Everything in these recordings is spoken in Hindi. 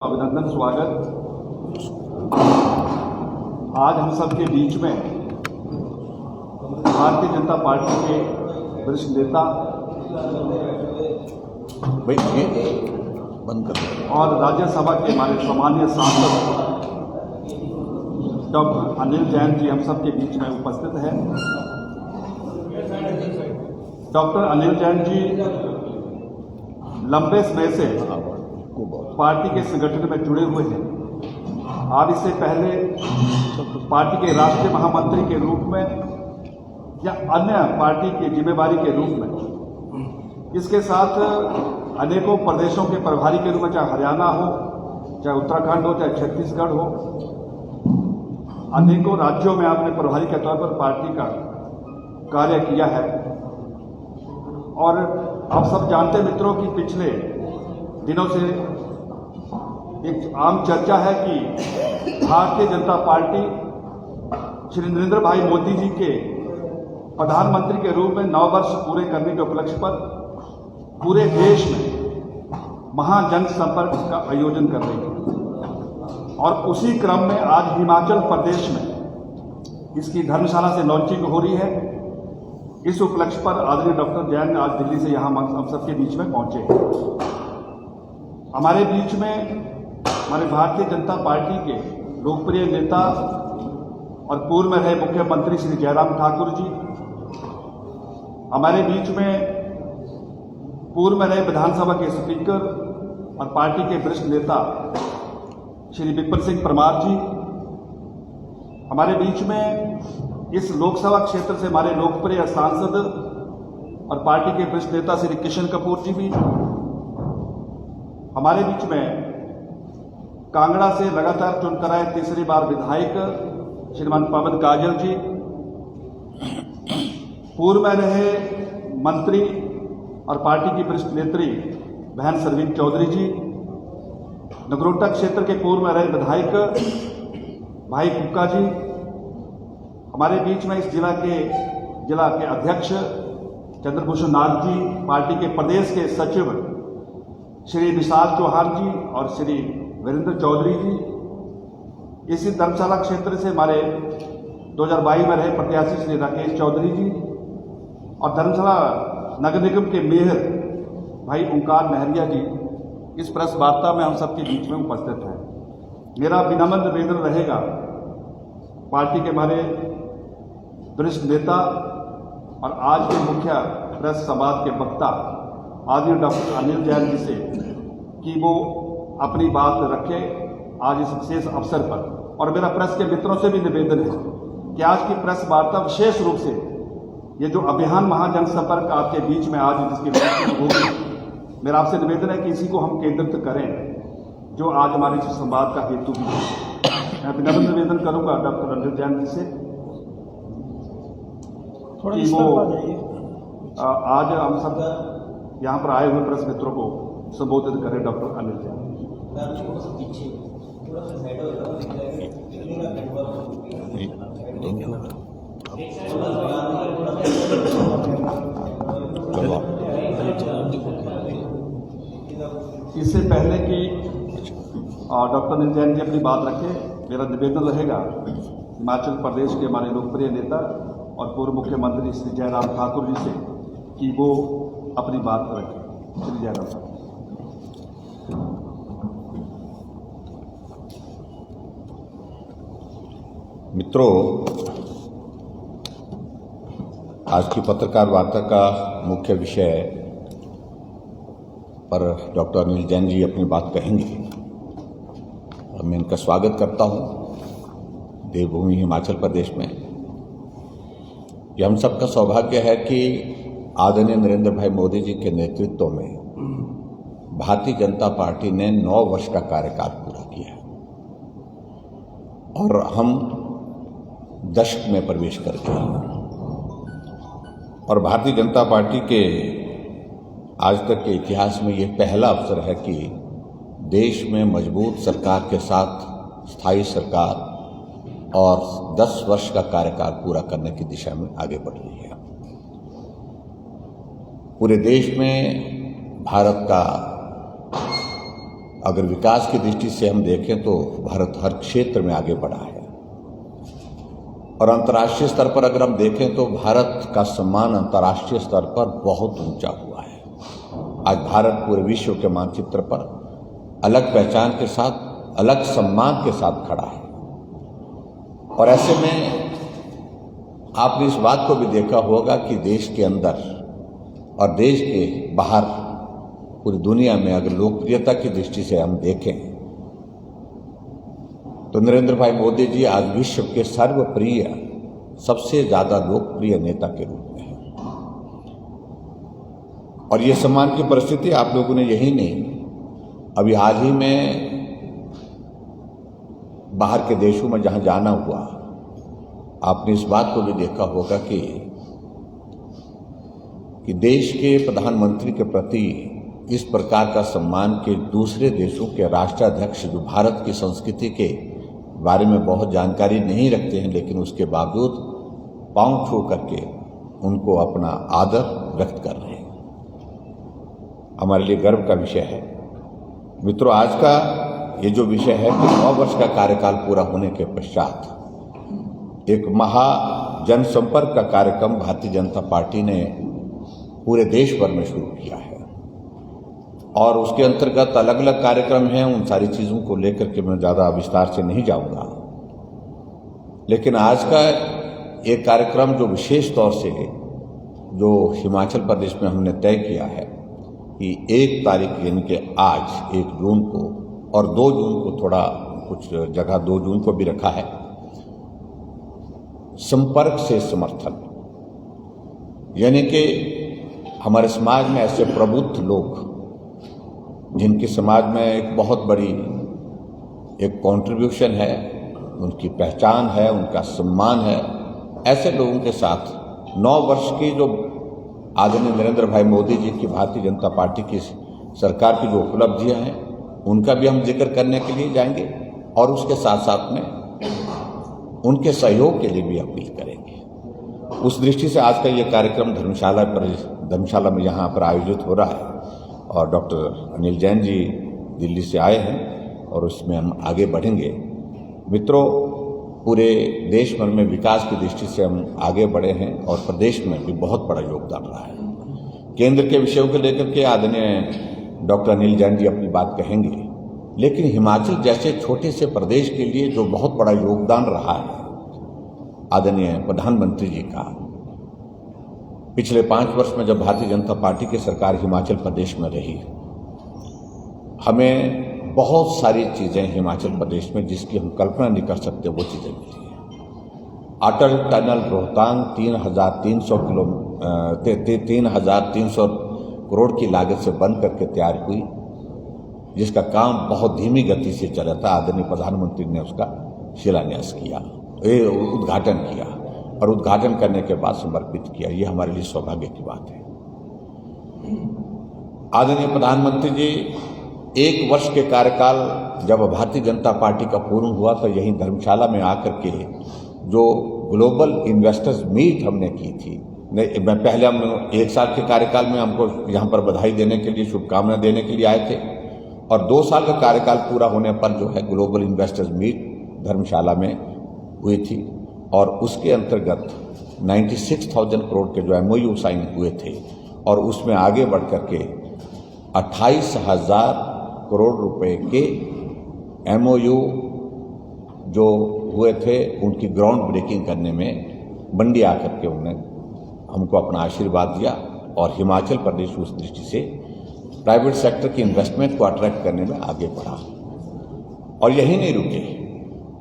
अभिनंदन स्वागत। आज हम सब के बीच में भारतीय जनता पार्टी के वरिष्ठ नेता और राज्यसभा के हमारे सामान्य सांसद डॉक्टर अनिल जैन जी हम सब के बीच में उपस्थित हैं। डॉक्टर अनिल जैन जी लंबे समय से पार्टी के संगठन में जुड़े हुए हैं और इससे पहले पार्टी के राष्ट्रीय महामंत्री के रूप में या अन्य पार्टी की जिम्मेवारी के रूप में, इसके साथ अनेकों प्रदेशों के प्रभारी के रूप में, चाहे हरियाणा हो, चाहे उत्तराखंड हो, चाहे छत्तीसगढ़ हो, अनेकों राज्यों में आपने प्रभारी के तौर पर पार्टी का कार्य किया है। और आप सब जानते मित्रों कि पिछले दिनों से एक आम चर्चा है कि भारतीय जनता पार्टी श्री नरेंद्र भाई मोदी जी के प्रधानमंत्री के रूप में 9 वर्ष पूरे करने के उपलक्ष्य पर पूरे देश में महाजन संपर्क का आयोजन कर रही है। और उसी क्रम में आज हिमाचल प्रदेश में इसकी धर्मशाला से लॉन्चिंग हो रही है। इस उपलक्ष्य पर आदरणीय डॉक्टर जैन आज दिल्ली से यहाँ हम सबके बीच में पहुंचे हैं। हमारे बीच में हमारे भारतीय जनता पार्टी के लोकप्रिय नेता और पूर्व में रहे मुख्यमंत्री श्री जयराम ठाकुर जी, हमारे बीच में पूर्व में रहे विधानसभा के स्पीकर और पार्टी के वरिष्ठ नेता श्री विपिन सिंह परमार जी, हमारे बीच में इस लोकसभा क्षेत्र से हमारे लोकप्रिय सांसद और पार्टी के वरिष्ठ नेता श्री किशन कपूर जी भी, हमारे बीच में कांगड़ा से लगातार चुनकर आए तीसरी बार विधायक श्रीमान पवन काजल जी, पूर्व में रहे मंत्री और पार्टी की वरिष्ठ नेत्री बहन सरवीन चौधरी जी, नगरोटा क्षेत्र के पूर्व में रहे विधायक भाई कुक्का जी, हमारे बीच में इस जिला के अध्यक्ष चंद्रभूषण नाथ जी, पार्टी के प्रदेश के सचिव श्री विशाल चौहान जी और श्री वीरेंद्र चौधरी जी, इसी धर्मशाला क्षेत्र से हमारे 2022 में रहे प्रत्याशी श्री राकेश चौधरी जी और धर्मशाला नगर निगम के मेयर भाई ओंकार नहरिया जी इस प्रेस वार्ता में हम सबके बीच में उपस्थित हैं। मेरा विनम्र निवेदन रहेगा पार्टी के हमारे वरिष्ठ नेता और आज के मुख्य प्रेस संवाद के वक्ता आदरणीय डॉक्टर अनिल जैन जी से कि वो अपनी बात रखे आज इस विशेष अवसर पर। और मेरा प्रेस के मित्रों से भी निवेदन है कि आज की प्रेस वार्ता विशेष रूप से ये जो अभियान महाजन संपर्क आपके बीच में आज जिसकी होगी, मेरा आपसे निवेदन है कि इसी को हम केंद्रित करें जो आज हमारे इस संवाद का हेतु भी है। मैं विनम्र निवेदन करूंगा डॉक्टर अनिल जैन जी से कि वो आज हम सब यहाँ पर आए हुए प्रेस मित्रों को संबोधित करें। डॉक्टर अनिल जैन इससे पहले कि डॉक्टर अनिल जैन जी अपनी बात रखें, मेरा निवेदन रहेगा हिमाचल प्रदेश के हमारे लोकप्रिय नेता और पूर्व मुख्यमंत्री श्री जयराम ठाकुर जी से कि वो अपनी बात रखें। श्री जयराम साहब। मित्रों, आज की पत्रकार वार्ता का मुख्य विषय पर डॉक्टर अनिल जैन जी अपनी बात कहेंगे और मैं इनका स्वागत करता हूं देवभूमि हिमाचल प्रदेश में। ये हम सबका सौभाग्य है कि आदरणीय नरेंद्र भाई मोदी जी के नेतृत्व में भारतीय जनता पार्टी ने 9 वर्ष का कार्यकाल पूरा किया और हम दशक में प्रवेश कर गए और भारतीय जनता पार्टी के आज तक के इतिहास में ये पहला अवसर है कि देश में मजबूत सरकार के साथ स्थायी सरकार और 10 वर्ष का कार्यकाल पूरा करने की दिशा में आगे बढ़ रही है। पूरे देश में भारत का अगर विकास की दृष्टि से हम देखें तो भारत हर क्षेत्र में आगे बढ़ा है और अंतर्राष्ट्रीय स्तर पर अगर हम देखें तो भारत का सम्मान अंतर्राष्ट्रीय स्तर पर बहुत ऊंचा हुआ है। आज भारत पूरे विश्व के मानचित्र पर अलग पहचान के साथ, अलग सम्मान के साथ खड़ा है। और ऐसे में आपने इस बात को भी देखा होगा कि देश के अंदर और देश के बाहर पूरी दुनिया में अगर लोकप्रियता की दृष्टि से हम देखें तो नरेंद्र भाई मोदी जी आज विश्व के सर्वप्रिय, सबसे ज्यादा लोकप्रिय नेता के रूप में हैं। और ये सम्मान की परिस्थिति आप लोगों ने यही नहीं, अभी हाल ही में बाहर के देशों में जहां जाना हुआ, आपने इस बात को भी देखा होगा कि देश के प्रधानमंत्री के प्रति इस प्रकार का सम्मान के दूसरे देशों के राष्ट्राध्यक्ष जो भारत की संस्कृति के बारे में बहुत जानकारी नहीं रखते हैं, लेकिन उसके बावजूद पांव छू करके उनको अपना आदर व्यक्त कर रहे हैं, हमारे लिए गर्व का विषय है। मित्रों, आज का ये जो विषय है कि 9 वर्ष का कार्यकाल पूरा होने के पश्चात एक महा जनसंपर्क का कार्यक्रम भारतीय जनता पार्टी ने पूरे देश भर में शुरू किया है और उसके अंतर्गत अलग अलग कार्यक्रम हैं। उन सारी चीज़ों को लेकर के मैं ज़्यादा विस्तार से नहीं जाऊंगा, लेकिन आज का एक कार्यक्रम जो विशेष तौर से जो हिमाचल प्रदेश में हमने तय किया है कि 1 तारीख यानी कि आज 1 जून को और 2 जून को, थोड़ा कुछ जगह 2 जून को भी रखा है, संपर्क से समर्थन। यानी कि हमारे समाज में ऐसे प्रबुद्ध लोग जिनके समाज में एक बहुत बड़ी एक कंट्रीब्यूशन है, उनकी पहचान है, उनका सम्मान है, ऐसे लोगों के साथ 9 वर्ष की जो आदरणीय नरेंद्र भाई मोदी जी की भारतीय जनता पार्टी की सरकार की जो उपलब्धियां हैं उनका भी हम जिक्र करने के लिए जाएंगे और उसके साथ साथ में उनके सहयोग के लिए भी अपील करेंगे। उस दृष्टि से आज का ये कार्यक्रम धर्मशाला में यहाँ पर आयोजित हो रहा है और डॉक्टर अनिल जैन जी दिल्ली से आए हैं और उसमें हम आगे बढ़ेंगे। मित्रों, पूरे देश भर में विकास की दृष्टि से हम आगे बढ़े हैं और प्रदेश में भी बहुत बड़ा योगदान रहा है। केंद्र के विषयों को लेकर के आदरणीय डॉक्टर अनिल जैन जी अपनी बात कहेंगे, लेकिन हिमाचल जैसे छोटे से प्रदेश के लिए जो बहुत बड़ा योगदान रहा है आदरणीय प्रधानमंत्री जी का, पिछले 5 वर्ष में जब भारतीय जनता पार्टी की सरकार हिमाचल प्रदेश में रही, हमें बहुत सारी चीजें हिमाचल प्रदेश में जिसकी हम कल्पना नहीं कर सकते वो चीजें मिली हैं। अटल टनल रोहतांग 3,300 करोड़ की लागत से बन करके तैयार हुई, जिसका काम बहुत धीमी गति से चला था। आदरणीय प्रधानमंत्री ने उसका शिलान्यास किया, उद्घाटन किया और उद्घाटन करने के बाद समर्पित किया। ये हमारे लिए सौभाग्य की बात है। आदरणीय प्रधानमंत्री जी 1 वर्ष के कार्यकाल जब भारतीय जनता पार्टी का पूर्ण हुआ तो यहीं धर्मशाला में आकर के जो ग्लोबल इन्वेस्टर्स मीट हमने की थी, पहले हम 1 साल के कार्यकाल में हमको यहाँ पर बधाई देने के लिए, शुभकामना देने के लिए आए थे और 2 साल का कार्यकाल पूरा होने पर जो है ग्लोबल इन्वेस्टर्स मीट धर्मशाला में हुई थी और उसके अंतर्गत 96,000 करोड़ के जो MOU साइन हुए थे और उसमें आगे बढ़ करके 28,000 करोड़ रुपए के MOU जो हुए थे उनकी ग्राउंड ब्रेकिंग करने में मंडी आकर के उन्होंने हमको अपना आशीर्वाद दिया और हिमाचल प्रदेश उस दृष्टि से प्राइवेट सेक्टर की इन्वेस्टमेंट को अट्रैक्ट करने में आगे बढ़ा। और यही नहीं रुके,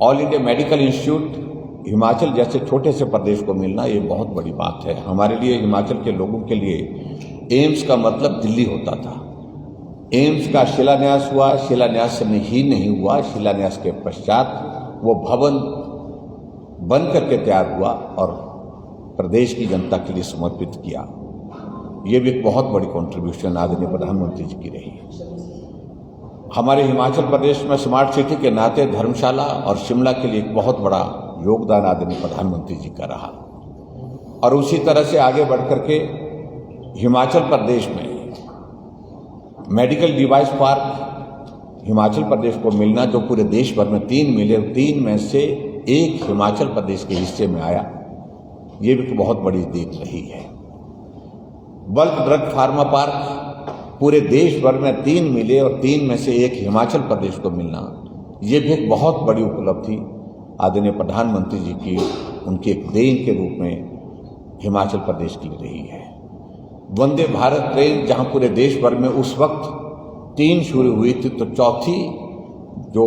all India medical institute Himachal जैसे छोटे से प्रदेश को मिलना ये बहुत बड़ी बात है। हमारे लिए, हिमाचल के लोगों के लिए एम्स का मतलब दिल्ली होता था। एम्स का शिलान्यास हुआ, शिलान्यास ही नहीं हुआ, शिलान्यास के पश्चात वो भवन बन करके तैयार हुआ और प्रदेश की जनता के लिए समर्पित किया। ये भी एक बहुत बड़ी कंट्रीब्यूशन आदरणीय प्रधानमंत्री जी की रही है। हमारे हिमाचल प्रदेश में स्मार्ट सिटी के नाते धर्मशाला और शिमला के लिए एक बहुत बड़ा योगदान आदरणीय प्रधानमंत्री जी का रहा और उसी तरह से आगे बढ़कर के हिमाचल प्रदेश में medical device park Himachal Pradesh को मिलना, जो पूरे देश भर में 3 मिले, 3 में से 1 हिमाचल प्रदेश के हिस्से में आया, ये भी बहुत बड़ी जीत रही है। बल्क ड्रग फार्मा पार्क पूरे देश भर में 3 मिले और 3 में से 1 हिमाचल प्रदेश को मिलना, ये भी एक बहुत बड़ी उपलब्धि आदरणीय प्रधानमंत्री जी की, उनकी एक देन के रूप में हिमाचल प्रदेश की रही है। वंदे भारत ट्रेन जहां पूरे देश भर में उस वक्त 3 शुरू हुई थी, तो चौथी जो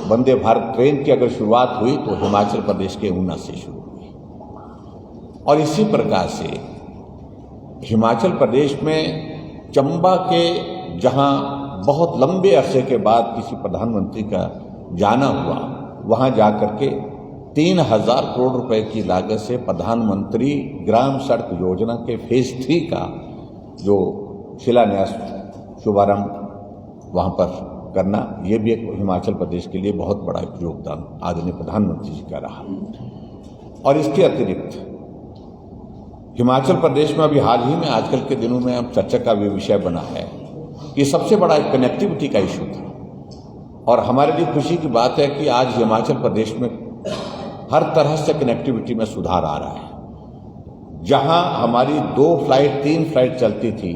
वंदे भारत ट्रेन की अगर शुरुआत हुई तो हिमाचल प्रदेश के ऊना से शुरू हुई। और इसी प्रकार से हिमाचल प्रदेश में चंबा के जहां बहुत लंबे अरसे के बाद किसी प्रधानमंत्री का जाना हुआ, वहां जाकर के 3000 करोड़ रुपए की लागत से प्रधानमंत्री ग्राम सड़क योजना के फेज 3 का जो शिलान्यास शुभारंभ वहां पर करना, ये भी एक हिमाचल प्रदेश के लिए बहुत बड़ा योगदान आदरणीय प्रधानमंत्री जी का रहा। और इसके अतिरिक्त हिमाचल प्रदेश में अभी हाल ही में आजकल के दिनों में अब चर्चा का भी विषय बना है कि सबसे बड़ा एक कनेक्टिविटी का इशू था। और हमारे लिए खुशी की बात है कि आज हिमाचल प्रदेश में हर तरह से कनेक्टिविटी में सुधार आ रहा है। जहां हमारी 2 फ्लाइट 3 फ्लाइट चलती थी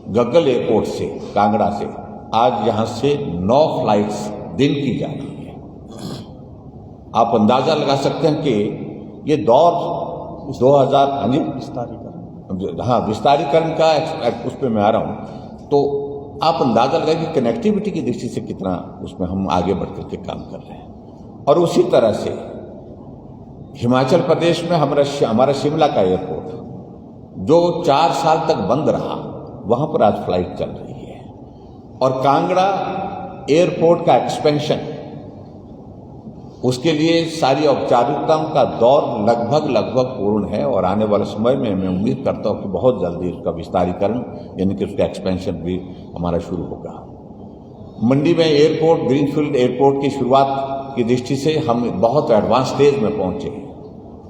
गग्गल एयरपोर्ट से, कांगड़ा से, आज यहां से 9 फ्लाइट्स दिन की जा रही है। आप अंदाजा लगा सकते हैं कि ये दौर 2000 विस्तारीकरण का उस पर मैं आ रहा हूं, तो आप अंदाजा लगाए कि कनेक्टिविटी की दृष्टि से कितना उसमें हम आगे बढ़ करके काम कर रहे हैं। और उसी तरह से हिमाचल प्रदेश में हमारा शिमला का एयरपोर्ट जो 4 साल तक बंद रहा, वहां पर आज फ्लाइट चल रही है। और कांगड़ा एयरपोर्ट का एक्सपेंशन, उसके लिए सारी औपचारिकताओं का दौर लगभग पूर्ण है। और आने वाले समय में मैं उम्मीद करता हूं कि बहुत जल्दी उसका विस्तारीकरण यानी कि उसका एक्सपेंशन भी हमारा शुरू होगा। मंडी में एयरपोर्ट, ग्रीनफील्ड एयरपोर्ट की शुरुआत की दृष्टि से हम बहुत एडवांस स्टेज में पहुंचे हैं,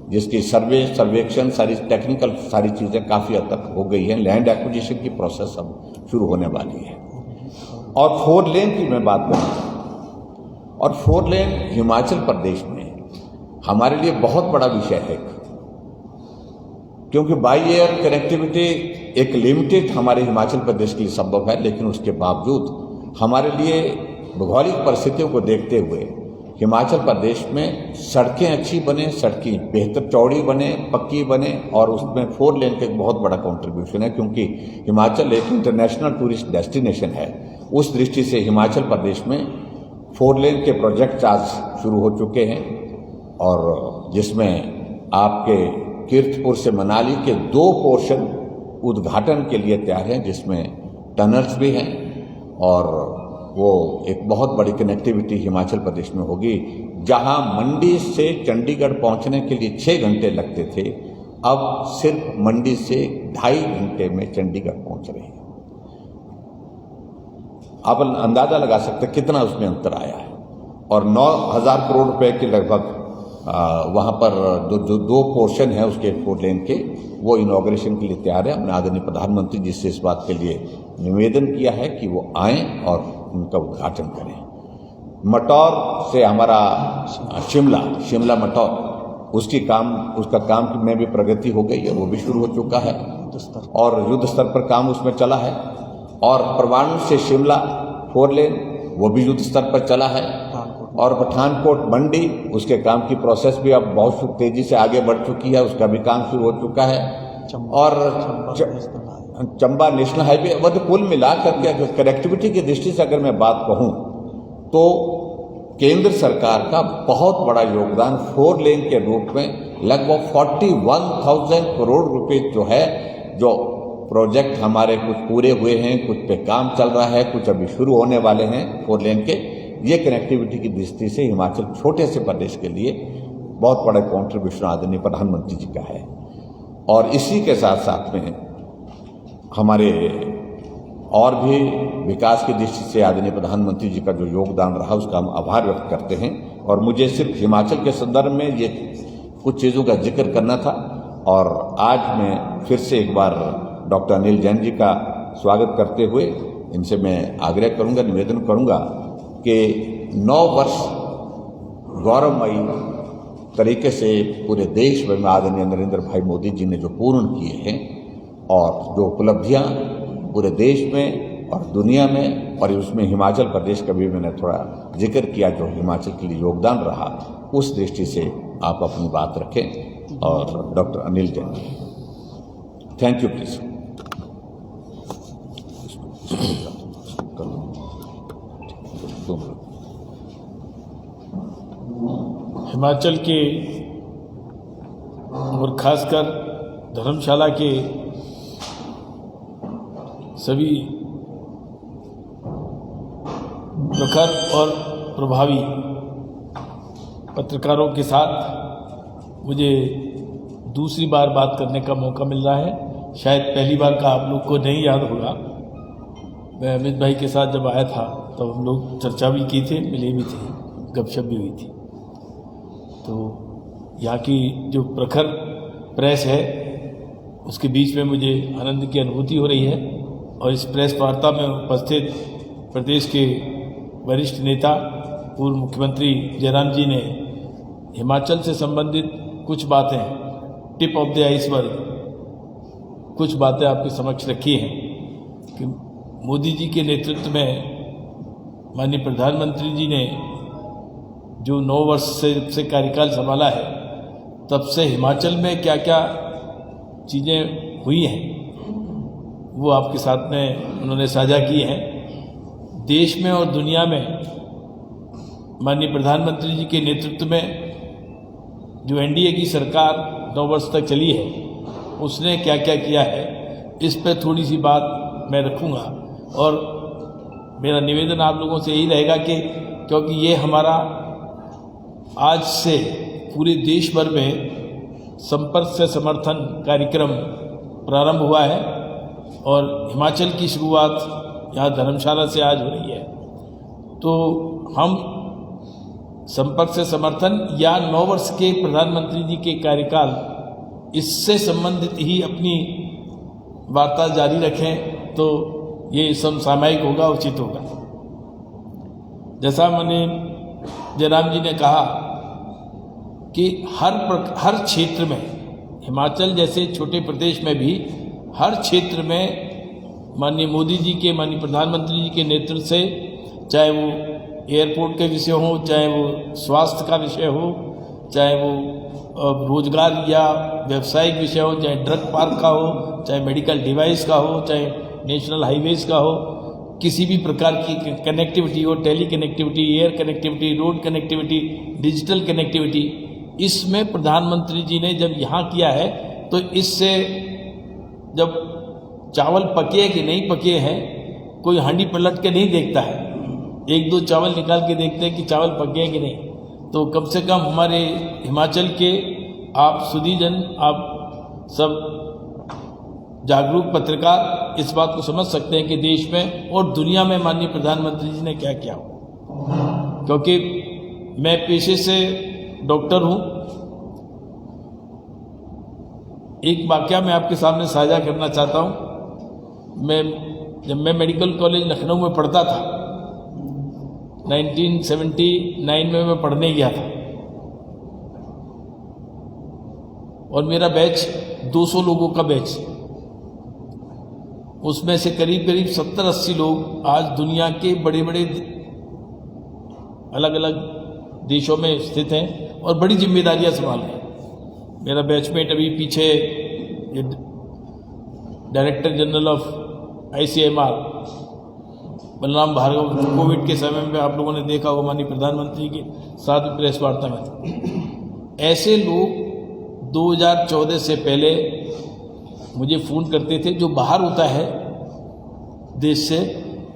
जिसकी सर्वेक्षण, सारी टेक्निकल सारी चीज़ें काफ़ी हद तक हो गई हैं। लैंड एक्विजिशन की प्रोसेस अब शुरू होने वाली है। और 4 लेन की मैं बात करूँ, और 4 लेन हिमाचल प्रदेश में हमारे लिए बहुत बड़ा विषय है, क्योंकि बाई एयर कनेक्टिविटी एक लिमिटेड हमारे हिमाचल प्रदेश के लिए संभव है, लेकिन उसके बावजूद हमारे लिए भौगोलिक परिस्थितियों को देखते हुए हिमाचल प्रदेश में सड़कें अच्छी बने, सड़कें बेहतर चौड़ी बने, पक्की बने, और उसमें 4 लेन का एक बहुत बड़ा कंट्रीब्यूशन है, क्योंकि हिमाचल एक इंटरनेशनल टूरिस्ट डेस्टिनेशन है। उस दृष्टि से हिमाचल प्रदेश में 4 लेन के प्रोजेक्ट आज शुरू हो चुके हैं, और जिसमें आपके कीर्तपुर से मनाली के 2 पोर्शन उद्घाटन के लिए तैयार हैं, जिसमें टनल्स भी हैं, और वो एक बहुत बड़ी कनेक्टिविटी हिमाचल प्रदेश में होगी। जहां मंडी से चंडीगढ़ पहुंचने के लिए 6 घंटे लगते थे, अब सिर्फ मंडी से 2.5 घंटे में चंडीगढ़ पहुंच रहे हैं। आप अंदाजा लगा सकते हैं कितना उसमें अंतर आया है। और 9000 करोड़ रुपए के लगभग वहां पर जो 2 पोर्शन है उसके 4 लेन के, वो इनॉग्रेशन के लिए तैयार है। हमने आदरणीय प्रधानमंत्री जी से इस बात के लिए निवेदन किया है कि वो आएं और उनका उद्घाटन करें। मटौर से हमारा शिमला मटौर, उसका काम में भी प्रगति हो गई है, वो भी शुरू हो चुका है और युद्ध स्तर पर काम उसमें चला है। और परवाणु से शिमला 4 लेन, वो भी युद्ध स्तर पर चला है। और पठानकोट मंडी, उसके काम की प्रोसेस भी अब बहुत तेजी से आगे बढ़ चुकी है, उसका भी काम शुरू हो चुका है। और चंबा नेशनल हाईवे, वो तो कुल मिलाकर के कनेक्टिविटी की दृष्टि से अगर मैं बात कहूं तो केंद्र सरकार का बहुत बड़ा योगदान 4 लेन के रूप में लगभग 41,000 करोड़ रुपए जो है, जो प्रोजेक्ट हमारे कुछ पूरे हुए हैं, कुछ पे काम चल रहा है, कुछ अभी शुरू होने वाले हैं 4 लेन के। ये कनेक्टिविटी की दृष्टि से हिमाचल छोटे से प्रदेश के लिए बहुत बड़ा कॉन्ट्रीब्यूशन आदरणीय प्रधानमंत्री जी का है। और इसी के साथ साथ में हमारे और भी विकास की दृष्टि से आदरणीय प्रधानमंत्री जी का जो योगदान रहा, उसका हम आभार व्यक्त करते हैं। और मुझे सिर्फ हिमाचल के संदर्भ में ये कुछ चीज़ों का जिक्र करना था। और आज मैं फिर से एक बार डॉक्टर अनिल जैन जी का स्वागत करते हुए इनसे मैं आग्रह करूंगा, निवेदन करूंगा कि 9 वर्ष गौरवमयी तरीके से पूरे देश भर में आदरणीय नरेंद्र भाई मोदी जी ने जो पूर्ण किए हैं और जो उपलब्धियां पूरे देश में और दुनिया में, और उसमें हिमाचल प्रदेश का भी मैंने थोड़ा जिक्र किया जो हिमाचल के लिए योगदान रहा, उस दृष्टि से आप अपनी बात रखें। और doctor Anil Jain ji, thank you please. Himachal के और खासकर धर्मशाला के सभी प्रखर और प्रभावी पत्रकारों के साथ मुझे दूसरी बार बात करने का मौका मिल रहा है। शायद पहली बार का आप लोग को नहीं याद होगा, मैं अमित भाई के साथ जब आया था तब तो हम लोग चर्चा भी की थी, मिले भी थे, गपशप भी हुई थी। तो यहाँ की जो प्रखर प्रेस है उसके बीच में मुझे आनंद की अनुभूति हो रही है। और इस प्रेस वार्ता में उपस्थित प्रदेश के वरिष्ठ नेता पूर्व मुख्यमंत्री जयराम जी ने हिमाचल से संबंधित कुछ बातें, टिप ऑफ द आइसबर्ग कुछ बातें आपके समक्ष रखी हैं कि मोदी जी के नेतृत्व में माननीय प्रधानमंत्री जी ने जो 9 वर्ष से कार्यकाल संभाला है तब से हिमाचल में क्या क्या चीज़ें हुई हैं वो आपके साथ में उन्होंने साझा की हैं। देश में और दुनिया में माननीय प्रधानमंत्री जी के नेतृत्व में जो एनडीए की सरकार 9 वर्ष तक चली है उसने क्या क्या किया है, इस पर थोड़ी सी बात मैं रखूँगा। और मेरा निवेदन आप लोगों से यही रहेगा कि क्योंकि ये हमारा आज से पूरे देश भर में संपर्क से समर्थन कार्यक्रम प्रारंभ हुआ है और हिमाचल की शुरुआत यहाँ धर्मशाला से आज हो रही है। तो हम संपर्क से समर्थन या 9 वर्ष के प्रधानमंत्री जी के कार्यकाल इससे संबंधित ही अपनी वार्ता जारी रखें तो ये समसामयिक होगा, उचित होगा। जैसा मैंने जयराम जी ने कहा कि हर क्षेत्र में, हिमाचल जैसे छोटे प्रदेश में भी हर क्षेत्र में माननीय मोदी जी के, माननीय प्रधानमंत्री जी के नेतृत्व से, चाहे वो एयरपोर्ट के विषय हो, चाहे वो स्वास्थ्य का विषय हो, चाहे वो रोजगार या व्यावसायिक विषय हो, चाहे ड्रग पार्क का हो, चाहे मेडिकल डिवाइस का हो, चाहे नेशनल हाईवेज का हो, किसी भी प्रकार की कनेक्टिविटी हो, tele connectivity, air connectivity, road connectivity, digital connectivity, इसमें प्रधानमंत्री जी ने जब यहाँ किया है तो इससे जब चावल पके कि नहीं पके हैं कोई हांडी पलट के नहीं देखता है, 1-2 चावल निकाल के देखते हैं कि चावल पके हैं कि नहीं। तो कम से कम हमारे हिमाचल के आप सुधीजन, आप सब जागरूक पत्रकार इस बात को समझ सकते हैं कि देश में और दुनिया में माननीय प्रधानमंत्री जी ने क्या किया। क्योंकि मैं पेशे से डॉक्टर हूं, एक वाकया मैं आपके सामने साझा करना चाहता हूं। जब मैं मेडिकल कॉलेज लखनऊ में पढ़ता था, 1979 में मैं पढ़ने गया था और मेरा बैच 200 लोगों का बैच, उसमें से करीब 70-80 लोग आज दुनिया के बड़े बड़े अलग अलग देशों में स्थित हैं और बड़ी जिम्मेदारियां संभाल रहे हैं। मेरा बैचमेट अभी पीछे director general of ICMR Balram Bhargava, Covid के समय में आप लोगों ने देखा होगा माननीय प्रधानमंत्री के साथ प्रेस वार्ता में। ऐसे लोग 2014 से पहले मुझे फ़ोन करते थे, जो बाहर होता है देश से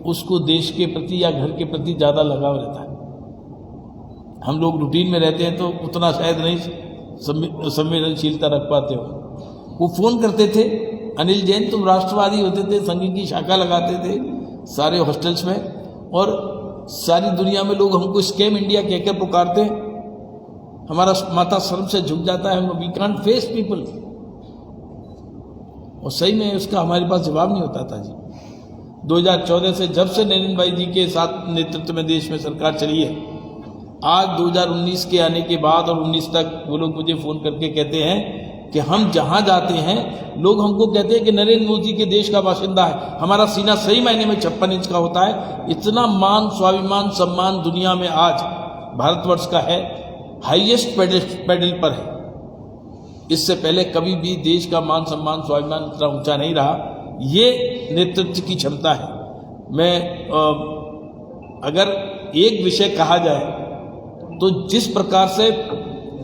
उसको देश के प्रति या घर के प्रति ज़्यादा लगाव रहता है। हम लोग रूटीन में रहते हैं तो उतना शायद नहीं संवेदनशीलता रख पाते हो। वो फ़ोन करते थे, अनिल जैन तुम राष्ट्रवादी होते थे, संघ की शाखा लगाते थे सारे हॉस्टल्स में, और सारी दुनिया में लोग हमको स्कैम इंडिया कहकर पुकारते हैं। हमारा माथा शर्म से झुक जाता है, वी कांट फेस पीपल। और सही में उसका हमारे पास जवाब नहीं होता था जी। 2014 से जब से नरेंद्र भाई जी के साथ नेतृत्व में देश में सरकार चली है, आज 2019 के आने के बाद और 19 तक वो लोग मुझे फ़ोन करके कहते हैं कि हम जहाँ जाते हैं लोग हमको कहते हैं कि नरेंद्र मोदी के देश का बाशिंदा है। हमारा सीना सही मायने में 56 इंच का होता है। इतना मान, स्वाभिमान, सम्मान दुनिया में आज भारतवर्ष का है, हाईएस्ट पेडल पर है। इससे पहले कभी भी देश का मान, सम्मान, स्वाभिमान इतना ऊंचा नहीं रहा। ये नेतृत्व की क्षमता है। मैं अगर एक विषय कहा जाए तो जिस प्रकार से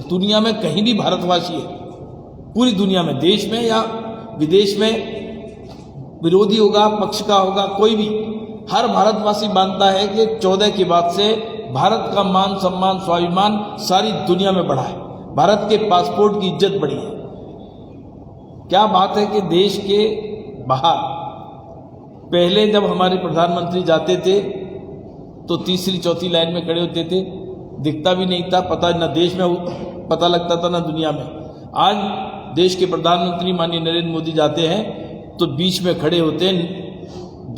दुनिया में कहीं भी भारतवासी है, पूरी दुनिया में, देश में या विदेश में, विरोधी होगा, पक्ष का होगा, कोई भी, हर भारतवासी मानता है कि 14 के बाद से भारत का मान, सम्मान, स्वाभिमान सारी दुनिया में बढ़ा है। भारत के पासपोर्ट की इज्जत बढ़ी है। क्या बात है कि देश के बाहर पहले जब हमारे प्रधानमंत्री जाते थे तो तीसरी चौथी लाइन में खड़े होते थे, दिखता भी नहीं था, पता न देश में पता लगता था न दुनिया में। आज देश के प्रधानमंत्री माननीय नरेंद्र मोदी जाते हैं तो बीच में खड़े होते हैं।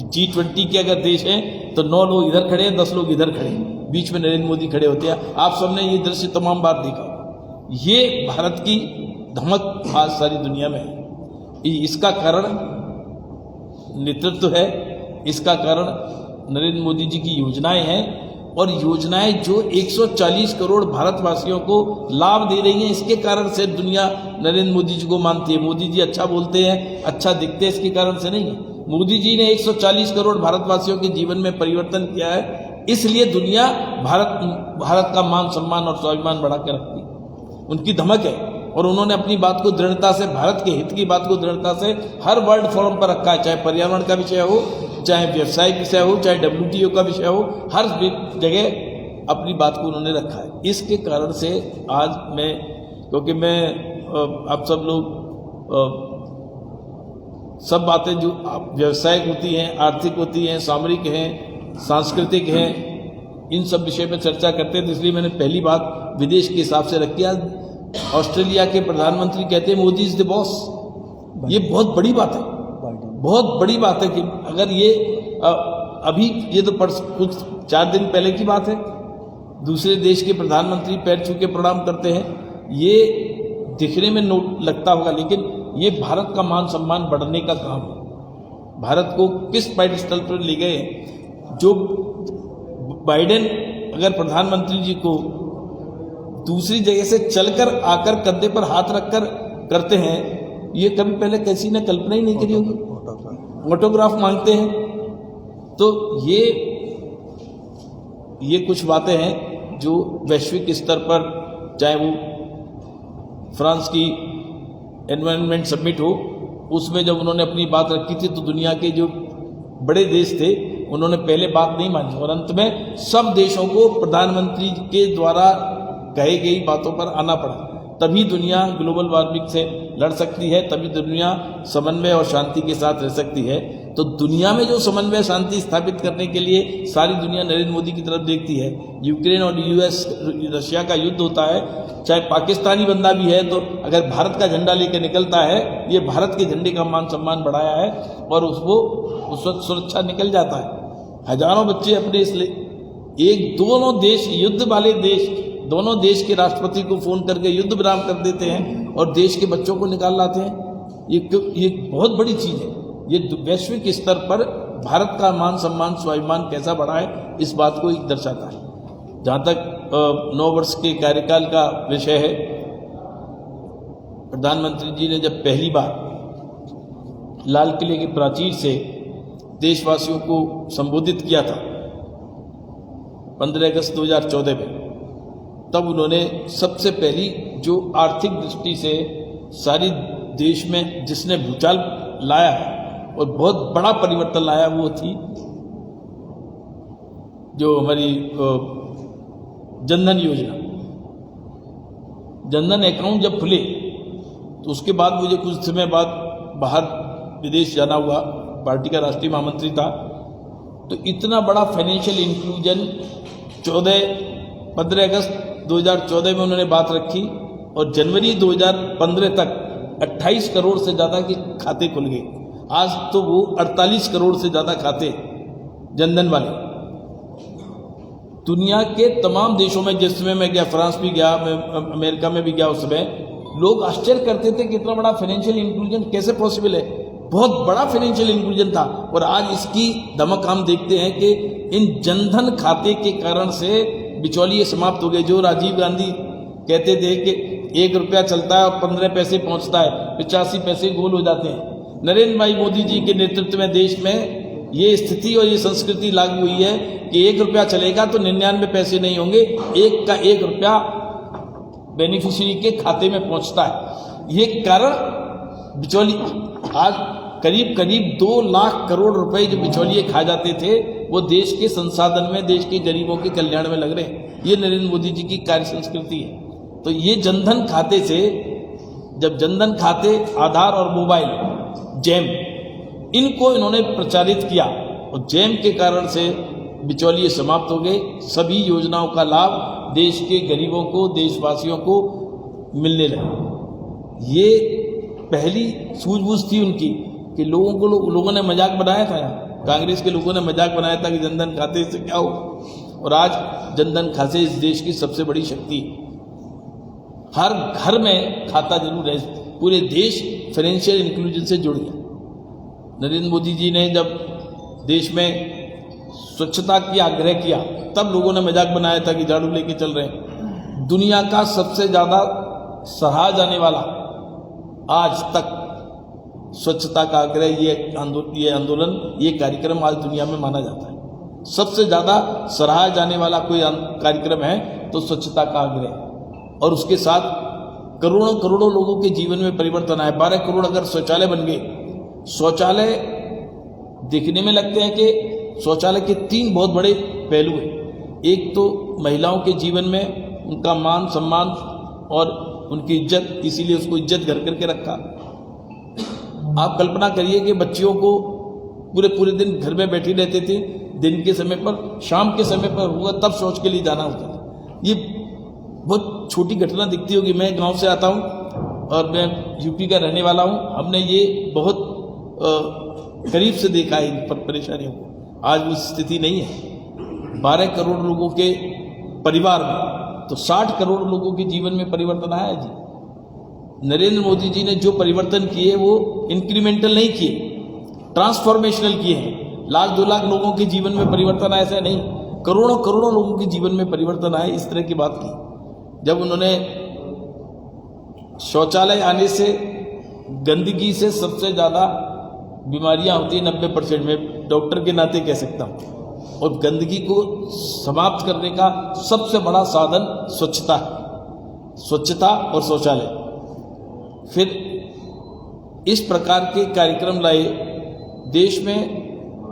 G20 के अगर देश हैं तो 9 लोग इधर खड़े हैं, 10 लोग इधर खड़े हैं, बीच में नरेंद्र मोदी खड़े होते हैं। आप सबने ये दृश्य तमाम बार देखा। ये भारत की धमक आज सारी दुनिया में है। इसका कारण नेतृत्व है, इसका कारण नरेंद्र मोदी जी की योजनाएं हैं, और योजनाएं जो 140 करोड़ भारतवासियों को लाभ दे रही हैं। इसके कारण से दुनिया नरेंद्र मोदी जी को मानती है। मोदी जी अच्छा बोलते हैं, अच्छा दिखते हैं, इसके कारण से नहीं। मोदी जी ने 140 करोड़ भारतवासियों के जीवन में परिवर्तन किया है, इसलिए दुनिया भारत का मान, सम्मान और स्वाभिमान बढ़ा के रखती है। उनकी धमक है, और उन्होंने अपनी बात को दृढ़ता से, भारत के हित की बात को दृढ़ता से हर वर्ल्ड फोरम पर रखा है। चाहे पर्यावरण का विषय हो, चाहे व्यवसाय विषय हो, चाहे WTO का विषय हो, हर जगह अपनी बात को उन्होंने रखा है। इसके कारण से आज मैं, क्योंकि मैं आप सब लोग सब बातें जो व्यवसायिक होती हैं, आर्थिक होती हैं, सामरिक हैं, सांस्कृतिक हैं, इन सब विषय में चर्चा करते हैं, तो इसलिए मैंने पहली बात विदेश के हिसाब से रखी। आज ऑस्ट्रेलिया के प्रधानमंत्री कहते हैं मोदी इज द बॉस। ये बहुत बड़ी बात है, बहुत बड़ी बात है कि अगर ये अभी ये तो कुछ 4 दिन पहले की बात है, दूसरे देश के प्रधानमंत्री पैर छू के प्रणाम करते हैं। ये दिखने में लगता होगा, लेकिन ये भारत का मान सम्मान बढ़ने का काम है। भारत को किस पैडस्टल पर ले गए। जो बाइडेन अगर प्रधानमंत्री जी को दूसरी जगह से चलकर आकर कंधे पर हाथ रखकर करते हैं, ये कभी पहले किसी ने कल्पना ही नहीं करी होगी। ऑटोग्राफ मांगते हैं, तो ये कुछ बातें हैं जो वैश्विक स्तर पर, चाहे वो फ्रांस की एनवायरनमेंट समिट हो, उसमें जब उन्होंने अपनी बात रखी थी तो दुनिया के जो बड़े देश थे उन्होंने पहले बात नहीं मानी, और अंत में सब देशों को प्रधानमंत्री के द्वारा कही गई बातों पर आना पड़ा। तभी दुनिया ग्लोबल वार्मिंग से लड़ सकती है, तभी दुनिया समन्वय और शांति के साथ रह सकती है। तो दुनिया में जो समन्वय शांति स्थापित करने के लिए सारी दुनिया नरेंद्र मोदी की तरफ देखती है। यूक्रेन और US रशिया का युद्ध होता है, चाहे पाकिस्तानी बंदा भी है, तो अगर भारत का झंडा लेकर निकलता है, ये भारत के झंडे का मान सम्मान बढ़ाया है, और उसको उस वक्त सुरक्षा निकल जाता है। हजारों बच्चे अपने इसलिए दोनों देश, युद्ध वाले देश, दोनों देश के राष्ट्रपति को फोन करके युद्ध विराम कर देते हैं और देश के बच्चों को निकाल लाते हैं। ये बहुत बड़ी चीज है। ये वैश्विक स्तर पर भारत का मान सम्मान स्वाभिमान कैसा बढ़ा है, इस बात को दर्शाता है। जहाँ तक 9 वर्ष के कार्यकाल का विषय है, प्रधानमंत्री जी ने जब पहली बार लाल किले की प्राचीर से देशवासियों को संबोधित किया था 15 अगस्त 2014 में, तब उन्होंने सबसे पहली जो आर्थिक दृष्टि से सारी देश में जिसने भूचाल लाया है और बहुत बड़ा परिवर्तन लाया, वो थी जो हमारी जनधन योजना। जनधन अकाउंट जब खुले तो उसके बाद मुझे कुछ समय बाद बाहर विदेश जाना हुआ, पार्टी का राष्ट्रीय महामंत्री था, तो इतना बड़ा फाइनेंशियल इंक्लूजन 15 अगस्त 2014 में उन्होंने बात रखी, और जनवरी 2015 तक 28 करोड़ से ज़्यादा के खाते खुल गए। आज तो वो 48 करोड़ से ज़्यादा खाते जनधन वाले दुनिया के तमाम देशों में, जिस समय मैं गया, फ्रांस भी गया, मैं अमेरिका में भी गया, उस समय लोग आश्चर्य करते थे कि इतना बड़ा फाइनेंशियल इंक्लूजन कैसे पॉसिबल है। बहुत बड़ा फाइनेंशियल इंक्लूजन था और आज इसकी दमक हम देखते हैं कि इन जनधन खाते के कारण से बिचौलिए समाप्त हो गए। जो राजीव गांधी कहते थे कि 1 रुपया चलता है और 15 पैसे पहुंचता है, 85 पैसे गोल हो जाते हैं। नरेंद्र भाई मोदी जी के नेतृत्व में देश में ये स्थिति और ये संस्कृति लागू हुई है कि 1 रुपया चलेगा तो 99 पैसे नहीं होंगे, 1 का 1 रुपया बेनिफिशियरी के खाते में पहुंचता है। ये कारण बिचौली आज करीब करीब 2 लाख करोड़ रुपए जो बिचौलिए खा जाते थे वो देश के संसाधन में, देश के गरीबों के कल्याण में लग रहे हैं। ये नरेंद्र मोदी जी की कार्य संस्कृति है। तो ये जनधन खाते से, जब जनधन खाते, आधार और मोबाइल, जैम, इनको इन्होंने प्रचारित किया और जैम के कारण से बिचौलिए समाप्त हो गए। सभी योजनाओं का लाभ देश के गरीबों को, देशवासियों को मिलने लगा। ये पहली सूझबूझ थी उनकी कि लोगों ने मजाक बनाया था, कांग्रेस के लोगों ने मजाक बनाया था कि जनधन खाते से क्या हो, और आज जनधन खाते इस देश की सबसे बड़ी शक्ति। हर घर में खाता जरूर है, पूरे देश फाइनेंशियल इंक्लूजन से जुड़ गया। नरेंद्र मोदी जी ने जब देश में स्वच्छता की आग्रह किया तब लोगों ने मजाक बनाया था कि झाड़ू लेके चल रहे हैं। दुनिया का सबसे ज्यादा सराहा जाने वाला आज तक स्वच्छता का आग्रह, ये आंदोलन, ये कार्यक्रम आज दुनिया में माना जाता है। सबसे ज्यादा सराहा जाने वाला कोई कार्यक्रम है तो स्वच्छता का आग्रह, और उसके साथ करोड़ों करोड़ों लोगों के जीवन में परिवर्तन आया। 12 करोड़ अगर शौचालय बन गए, शौचालय देखने में लगते हैं कि शौचालय के 3 बहुत बड़े पहलू हैं। एक तो महिलाओं के जीवन में उनका मान सम्मान और उनकी इज्जत, इसीलिए उसको इज्जत घर करके रखा। आप कल्पना करिए कि बच्चियों को पूरे दिन घर में बैठी रहते थे, दिन के समय पर, शाम के समय पर हुआ तब शौच के लिए जाना होता था। ये बहुत छोटी घटना दिखती होगी। मैं गांव से आता हूं और मैं यूपी का रहने वाला हूं। हमने ये बहुत करीब से देखा है इन परेशानियों को। आज वो स्थिति नहीं है। 12 करोड़ लोगों के परिवार में तो 60 करोड़ लोगों के जीवन में परिवर्तन आया है जी। नरेंद्र मोदी जी ने जो परिवर्तन किए वो इंक्रीमेंटल नहीं किए, ट्रांसफॉर्मेशनल किए हैं। 1 लाख 2 लाख लोगों के जीवन में परिवर्तन आया, ऐसा नहीं, करोड़ों करोड़ों लोगों के जीवन में परिवर्तन आए। इस तरह की बात की जब उन्होंने शौचालय आने से, गंदगी से सबसे ज़्यादा बीमारियां होती हैं 90% में, डॉक्टर के नाते कह सकता हूँ, और गंदगी को समाप्त करने का सबसे बड़ा साधन स्वच्छता है, स्वच्छता और शौचालय। फिर इस प्रकार के कार्यक्रम लाए देश में।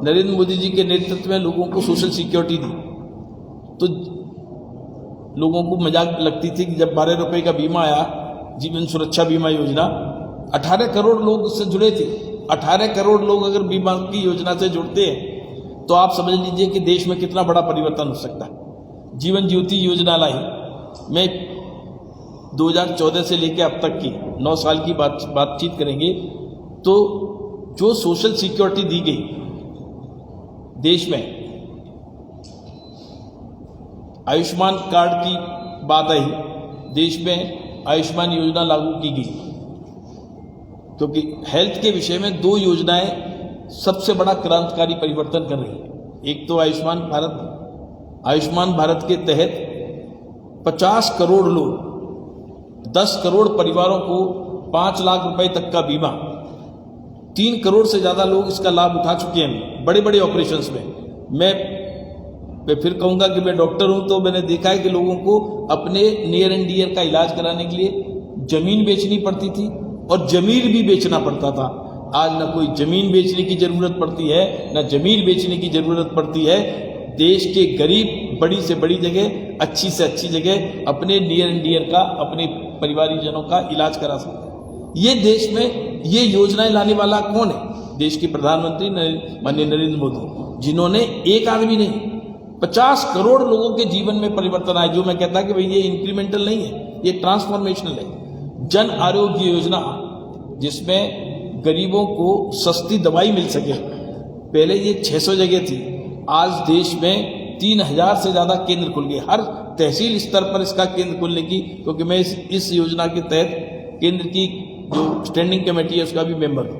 नरेंद्र मोदी जी के नेतृत्व में लोगों को सोशल सिक्योरिटी दी, तो लोगों को मजाक लगती थी कि जब 12 रुपए का बीमा आया, जीवन सुरक्षा बीमा योजना, 18 करोड़ लोग उससे जुड़े थे। 18 करोड़ लोग अगर बीमा की योजना से जुड़ते हैं तो आप समझ लीजिए कि देश में कितना बड़ा परिवर्तन हो सकता है। जीवन ज्योति योजना लाई। मैं 2014 से लेकर अब तक की 9 साल की बातचीत करेंगे तो जो सोशल सिक्योरिटी दी गई देश में, आयुष्मान कार्ड की बात आई, देश में आयुष्मान योजना लागू की गई, क्योंकि हेल्थ के विषय में 2 योजनाएं सबसे बड़ा क्रांतिकारी परिवर्तन कर रही है। एक तो आयुष्मान भारत के तहत 50 करोड़ लोग, 10 करोड़ परिवारों को 5 लाख रुपए तक का बीमा, 3 करोड़ से ज्यादा लोग इसका लाभ उठा चुके हैं बड़े बड़े ऑपरेशंस में। मैं फिर कहूंगा कि मैं डॉक्टर हूं तो मैंने देखा है कि लोगों को अपने नियर एंड डियर का इलाज कराने के लिए जमीन बेचनी पड़ती थी और जमीन भी बेचना पड़ता था। आज न कोई जमीन बेचने की जरूरत पड़ती है, न जमीन बेचने की जरूरत पड़ती है। देश के गरीब बड़ी से बड़ी जगह, अच्छी से अच्छी जगह अपने नियर एंड डियर का, अपने परिवारजनों का इलाज करा सकते हैं। ये देश में ये योजनाएं लाने वाला कौन है? देश के प्रधानमंत्री माननीय नरेंद्र मोदी, जिन्होंने एक आदमी नहीं 50 करोड़ लोगों के जीवन में परिवर्तन आया। जो मैं कहता कि भाई ये इंक्रीमेंटल नहीं है, ये ट्रांसफॉर्मेशनल है। जन आरोग्य योजना, जिसमें गरीबों को सस्ती दवाई मिल सके। पहले ये 600 जगह थी, आज देश में 3000 से ज़्यादा केंद्र खुल गए, हर तहसील स्तर पर इसका केंद्र खुलने की, क्योंकि मैं इस योजना के तहत केंद्र की जो स्टैंडिंग कमेटी है उसका भी मेंबर हूँ।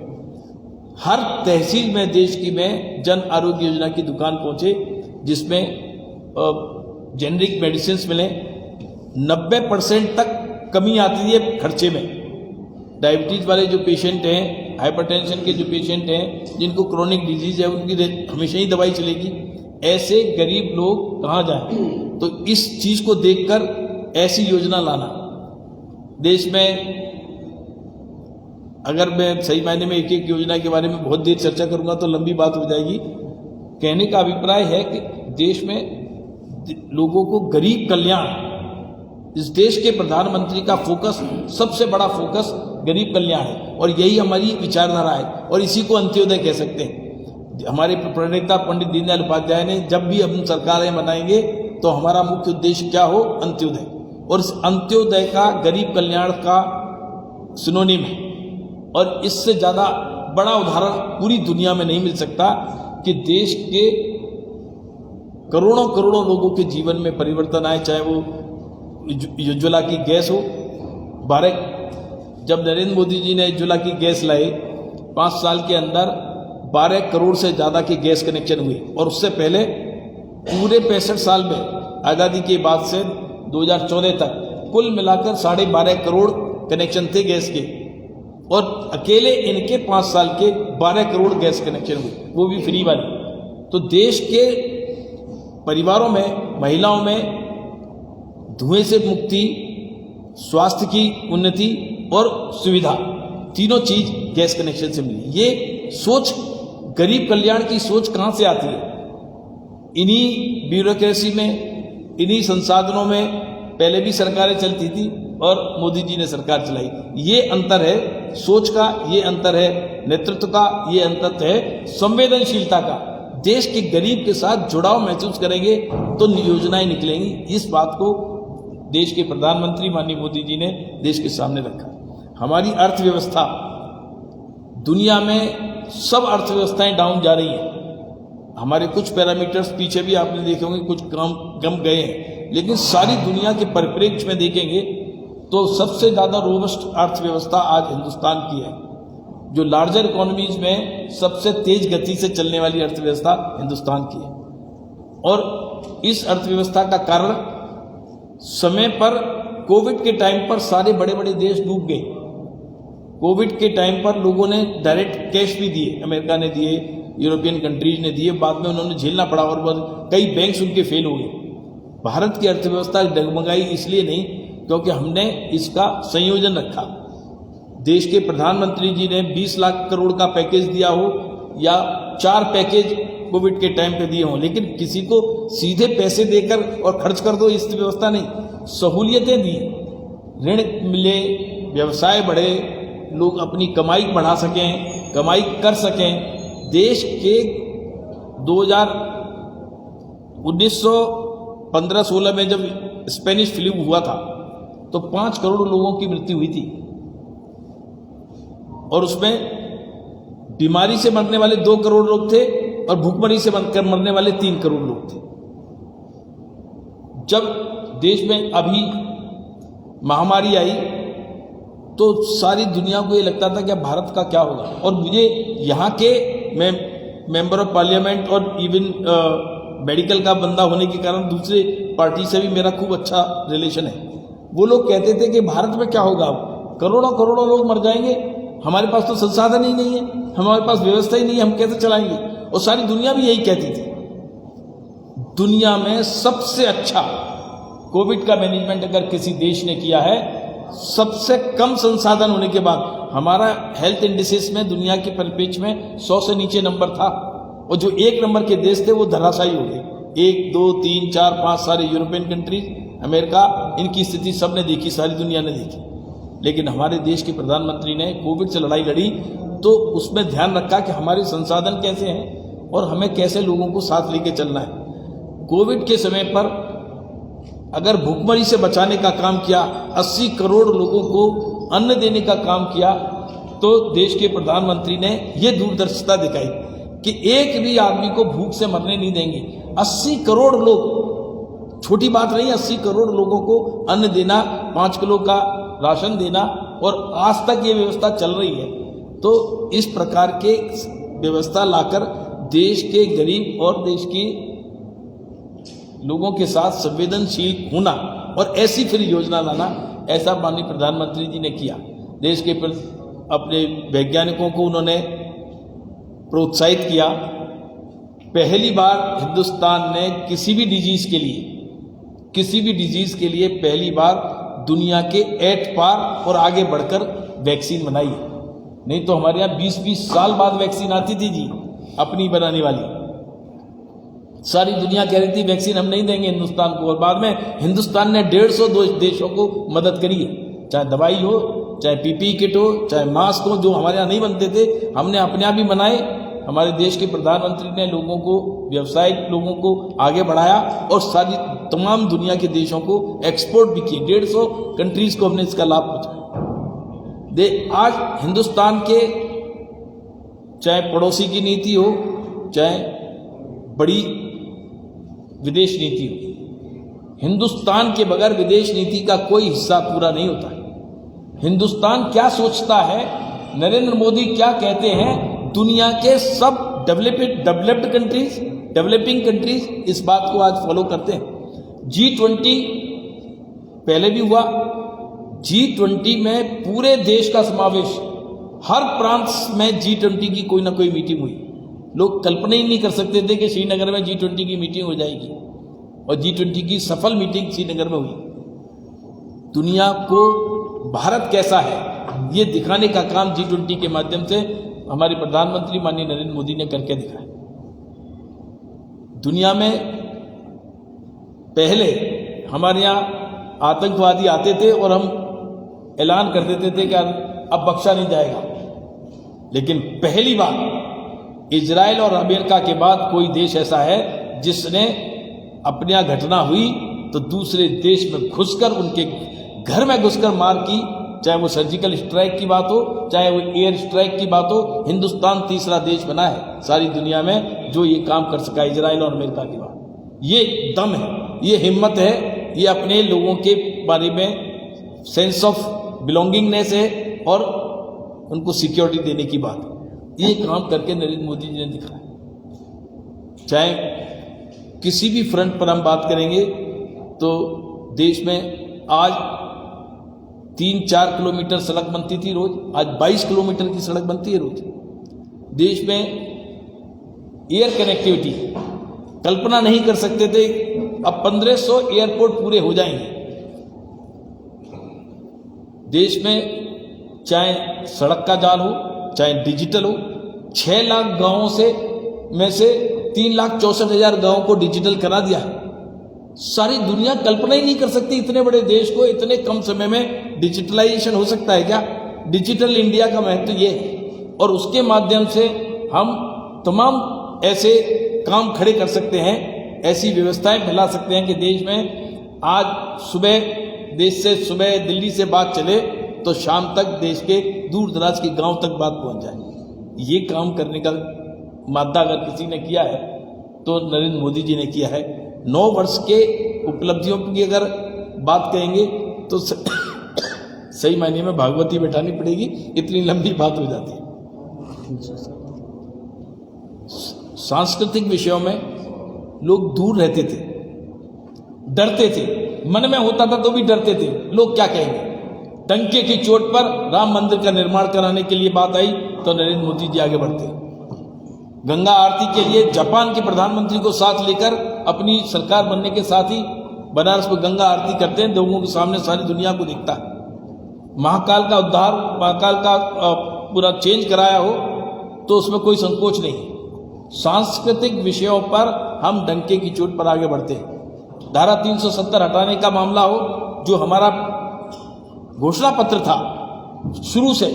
हर तहसील में देश की में जन आरोग्य योजना की दुकान पहुंचे, जिसमें जेनरिक मेडिसिन मिले। 90% तक कमी आती है खर्चे में। डायबिटीज़ वाले जो पेशेंट हैं, हाइपरटेंशन के जो पेशेंट हैं, जिनको क्रोनिक डिजीज है, उनकी हमेशा ही दवाई चलेगी। ऐसे गरीब लोग कहाँ जाएं? तो इस चीज़ को देखकर ऐसी योजना लाना देश में, अगर मैं सही मायने में एक एक योजना के बारे में बहुत देर चर्चा करूंगा तो लंबी बात हो जाएगी। कहने का अभिप्राय है कि देश में लोगों को गरीब कल्याण, इस देश के प्रधानमंत्री का फोकस, सबसे बड़ा फोकस गरीब कल्याण है, और यही हमारी विचारधारा है, और इसी को अंत्योदय कह सकते हैं। हमारे प्रणेता पंडित दीनदयाल उपाध्याय ने, जब भी हम सरकारें बनाएंगे तो हमारा मुख्य उद्देश्य क्या हो? अंत्योदय। और इस अंत्योदय का गरीब कल्याण का सिनोनिम है, और इससे ज़्यादा बड़ा उदाहरण पूरी दुनिया में नहीं मिल सकता कि देश के करोड़ों करोड़ों लोगों के जीवन में परिवर्तन आए। चाहे वो उज्ज्वला की गैस हो, जब नरेंद्र मोदी जी ने उज्ज्वला की गैस लाए, 5 साल के अंदर 12 करोड़ से ज़्यादा के गैस कनेक्शन हुए, और उससे पहले पूरे 65 साल में आज़ादी के बाद से 2014 तक कुल मिलाकर 12.5 करोड़ कनेक्शन थे गैस के, और अकेले इनके 5 साल के 12 करोड़ गैस कनेक्शन हुए, वो भी फ्री वाले। तो देश के परिवारों में, महिलाओं में धुएं से मुक्ति, स्वास्थ्य की उन्नति और सुविधा, तीनों चीज गैस कनेक्शन से मिली। ये सोच, गरीब कल्याण की सोच कहां से आती है? इन्हीं ब्यूरोक्रेसी में, इन्हीं संसाधनों में पहले भी सरकारें चलती थी और मोदी जी ने सरकार चलाई। ये अंतर है सोच का, ये अंतर है नेतृत्व का, ये अंतर है संवेदनशीलता का। देश के गरीब के साथ जुड़ाव महसूस करेंगे तो योजनाएं निकलेंगी। इस बात को देश के प्रधानमंत्री माननीय मोदी जी ने देश के सामने रखा। हमारी अर्थव्यवस्था, दुनिया में सब अर्थव्यवस्थाएं डाउन जा रही हैं। हमारे कुछ पैरामीटर्स पीछे भी आपने देखे होंगे, कुछ कम गए हैं, लेकिन सारी दुनिया के परिप्रेक्ष्य में देखेंगे तो सबसे ज़्यादा रोबस्ट अर्थव्यवस्था आज हिंदुस्तान की है। जो लार्जर इकोनॉमीज में सबसे तेज गति से चलने वाली अर्थव्यवस्था हिंदुस्तान की है। और इस अर्थव्यवस्था का कारण समय पर, कोविड के टाइम पर सारे बड़े बड़े देश डूब गए। कोविड के टाइम पर लोगों ने डायरेक्ट कैश भी दिए, अमेरिका ने दिए, यूरोपियन कंट्रीज ने दिए, बाद में उन्होंने झेलना पड़ा और कई बैंक्स उनके फेल हो गए। भारत की अर्थव्यवस्था डगमगाई इसलिए नहीं क्योंकि हमने इसका संयोजन रखा। देश के प्रधानमंत्री जी ने 20 लाख करोड़ का पैकेज दिया हो या 4 पैकेज कोविड के टाइम पे दिए हों, लेकिन किसी को सीधे पैसे देकर और खर्च कर दो, इस व्यवस्था नहीं। सहूलियतें दी, ऋण मिले, व्यवसाय बढ़े, लोग अपनी कमाई बढ़ा सकें, कमाई कर सकें। देश के 1915-16 में जब स्पेनिश फ्लू हुआ था तो 5 करोड़ लोगों की मृत्यु हुई थी, और उसमें बीमारी से मरने वाले 2 करोड़ लोग थे और भूखमरी से मरने वाले 3 करोड़ लोग थे। जब देश में अभी महामारी आई तो सारी दुनिया को ये लगता था कि अब भारत का क्या होगा। और मुझे यहाँ के मेंबर ऑफ पार्लियामेंट और इवन मेडिकल का बंदा होने के कारण दूसरे पार्टी से भी मेरा खूब अच्छा रिलेशन है। वो लोग कहते थे कि भारत में क्या होगा, अब करोड़ों करोड़ों लोग मर जाएंगे, हमारे पास तो संसाधन ही नहीं है, हमारे पास व्यवस्था ही नहीं है, हम कैसे चलाएंगे। और सारी दुनिया भी यही कहती थी। दुनिया में सबसे अच्छा कोविड का मैनेजमेंट अगर किसी देश ने किया है, सबसे कम संसाधन होने के बाद, हमारा हेल्थ इंडिसेस में दुनिया के परिप्रेक्ष्य में 100 से नीचे नंबर था, और जो 1 नंबर के देश थे वो धराशायी हो गए। 1, 2, 3, 4, 5 सारे यूरोपियन कंट्रीज, अमेरिका, इनकी स्थिति सबने देखी, सारी दुनिया ने देखी। लेकिन हमारे देश के प्रधानमंत्री ने कोविड से लड़ाई लड़ी तो उसमें ध्यान रखा कि हमारे संसाधन कैसे हैं और हमें कैसे लोगों को साथ लेके चलना है। कोविड के समय पर अगर भूखमरी से बचाने का काम किया, 80 करोड़ लोगों को अन्न देने का काम किया, तो देश के प्रधानमंत्री ने ये दूरदर्शिता दिखाई कि एक भी आदमी को भूख से मरने नहीं देंगे। 80 करोड़ लोग, छोटी बात नहीं, 80 करोड़ लोगों को अन्न देना, 5 किलो का राशन देना, और आज तक ये व्यवस्था चल रही है। तो इस प्रकार के व्यवस्था लाकर देश के गरीब और देश के लोगों के साथ संवेदनशील होना और ऐसी फिर योजना लाना, ऐसा माननीय प्रधानमंत्री जी ने किया। देश के अपने वैज्ञानिकों को उन्होंने प्रोत्साहित किया। पहली बार हिंदुस्तान ने किसी भी डिजीज के लिए पहली बार दुनिया के 8 पार और आगे बढ़कर वैक्सीन बनाई है। नहीं तो हमारे यहाँ 20-20 साल बाद वैक्सीन आती थी जी, अपनी बनाने वाली। सारी दुनिया कह रही थी वैक्सीन हम नहीं देंगे हिंदुस्तान को, और बाद में हिंदुस्तान ने 150 देशों को मदद करी है। चाहे दवाई हो, चाहे पीपीई किट हो, चाहे मास्क हो, जो हमारे यहाँ नहीं बनते थे हमने अपने आप ही बनाए। हमारे देश के प्रधानमंत्री ने लोगों को, व्यावसायिक लोगों को आगे बढ़ाया और सारी तमाम दुनिया के देशों को एक्सपोर्ट भी किए। 150 कंट्रीज को हमने इसका लाभ पहुंचाया। आज हिंदुस्तान के चाहे पड़ोसी की नीति हो, चाहे बड़ी विदेश नीति हो, हिंदुस्तान के बगैर विदेश नीति का कोई हिस्सा पूरा नहीं होता है। हिंदुस्तान क्या सोचता है, नरेंद्र मोदी क्या कहते हैं, दुनिया के सब डेवलपिंग कंट्रीज इस बात को आज फॉलो करते हैं। G20 पहले भी हुआ, G20 में पूरे देश का समावेश, हर प्रांत में G20 की कोई ना कोई मीटिंग हुई। लोग कल्पना ही नहीं कर सकते थे कि श्रीनगर में G20 की मीटिंग हो जाएगी, और G20 की सफल मीटिंग श्रीनगर में हुई। दुनिया को भारत कैसा है ये दिखाने का काम G20 के माध्यम से हमारे प्रधानमंत्री माननीय नरेंद्र मोदी ने करके दिखाया। दुनिया में पहले हमारे यहाँ आतंकवादी आते थे और हम ऐलान कर देते थे कि अब बख्शा नहीं जाएगा, लेकिन पहली बार इजराइल और अमेरिका के बाद कोई देश ऐसा है जिसने अपने यहाँ घटना हुई तो दूसरे देश में घुसकर, उनके घर में घुसकर मार की। चाहे वो सर्जिकल स्ट्राइक की बात हो, चाहे वो एयर स्ट्राइक की बात हो, हिंदुस्तान तीसरा देश बना है सारी दुनिया में जो ये काम कर सका, इजराइल और अमेरिका के बाद। ये दम है, ये हिम्मत है, ये अपने लोगों के बारे में सेंस ऑफ बिलोंगिंगनेस है और उनको सिक्योरिटी देने की बात है। ये काम करके नरेंद्र मोदी जी ने दिखाया। चाहे किसी भी फ्रंट पर हम बात करेंगे तो देश में आज 3-4 किलोमीटर सड़क बनती थी रोज, आज 22 किलोमीटर की सड़क बनती है रोज। देश में एयर कनेक्टिविटी कल्पना नहीं कर सकते थे, अब 1500 एयरपोर्ट पूरे हो जाएंगे। देश में चाहे सड़क का जाल हो, चाहे डिजिटल हो, 6 लाख गांवों में से 3,64,000 गांवों को डिजिटल करा दिया है। सारी दुनिया कल्पना ही नहीं कर सकती इतने बड़े देश को इतने कम समय में डिजिटलाइजेशन हो सकता है क्या। डिजिटल इंडिया का महत्व ये है, और उसके माध्यम से हम तमाम ऐसे काम खड़े कर सकते हैं, ऐसी व्यवस्थाएं फैला सकते हैं कि देश में आज सुबह दिल्ली से बात चले तो शाम तक देश के दूर दराज के गांव तक बात पहुंच जाए। ये काम करने का मादा अगर किसी ने किया है तो नरेंद्र मोदी जी ने किया है। 9 वर्ष के उपलब्धियों की अगर बात करेंगे तो सही मायने में भागवती बैठानी पड़ेगी, इतनी लंबी बात हो जाती है। सांस्कृतिक विषयों में लोग दूर रहते थे, डरते थे, मन में होता था तो भी डरते थे, लोग क्या कहेंगे। डंके की चोट पर राम मंदिर का निर्माण कराने के लिए बात आई तो नरेंद्र मोदी जी आगे बढ़ते। गंगा आरती के लिए जापान के प्रधानमंत्री को साथ लेकर अपनी सरकार बनने के साथ ही बनारस में गंगा आरती करते हैं, लोगों के सामने सारी दुनिया को दिखता है। महाकाल का उद्धार, महाकाल का पूरा चेंज कराया हो तो उसमें कोई संकोच नहीं। सांस्कृतिक विषयों पर हम डंके की चोट पर आगे बढ़ते हैं। धारा 370 हटाने का मामला हो, जो हमारा घोषणा पत्र था शुरू से,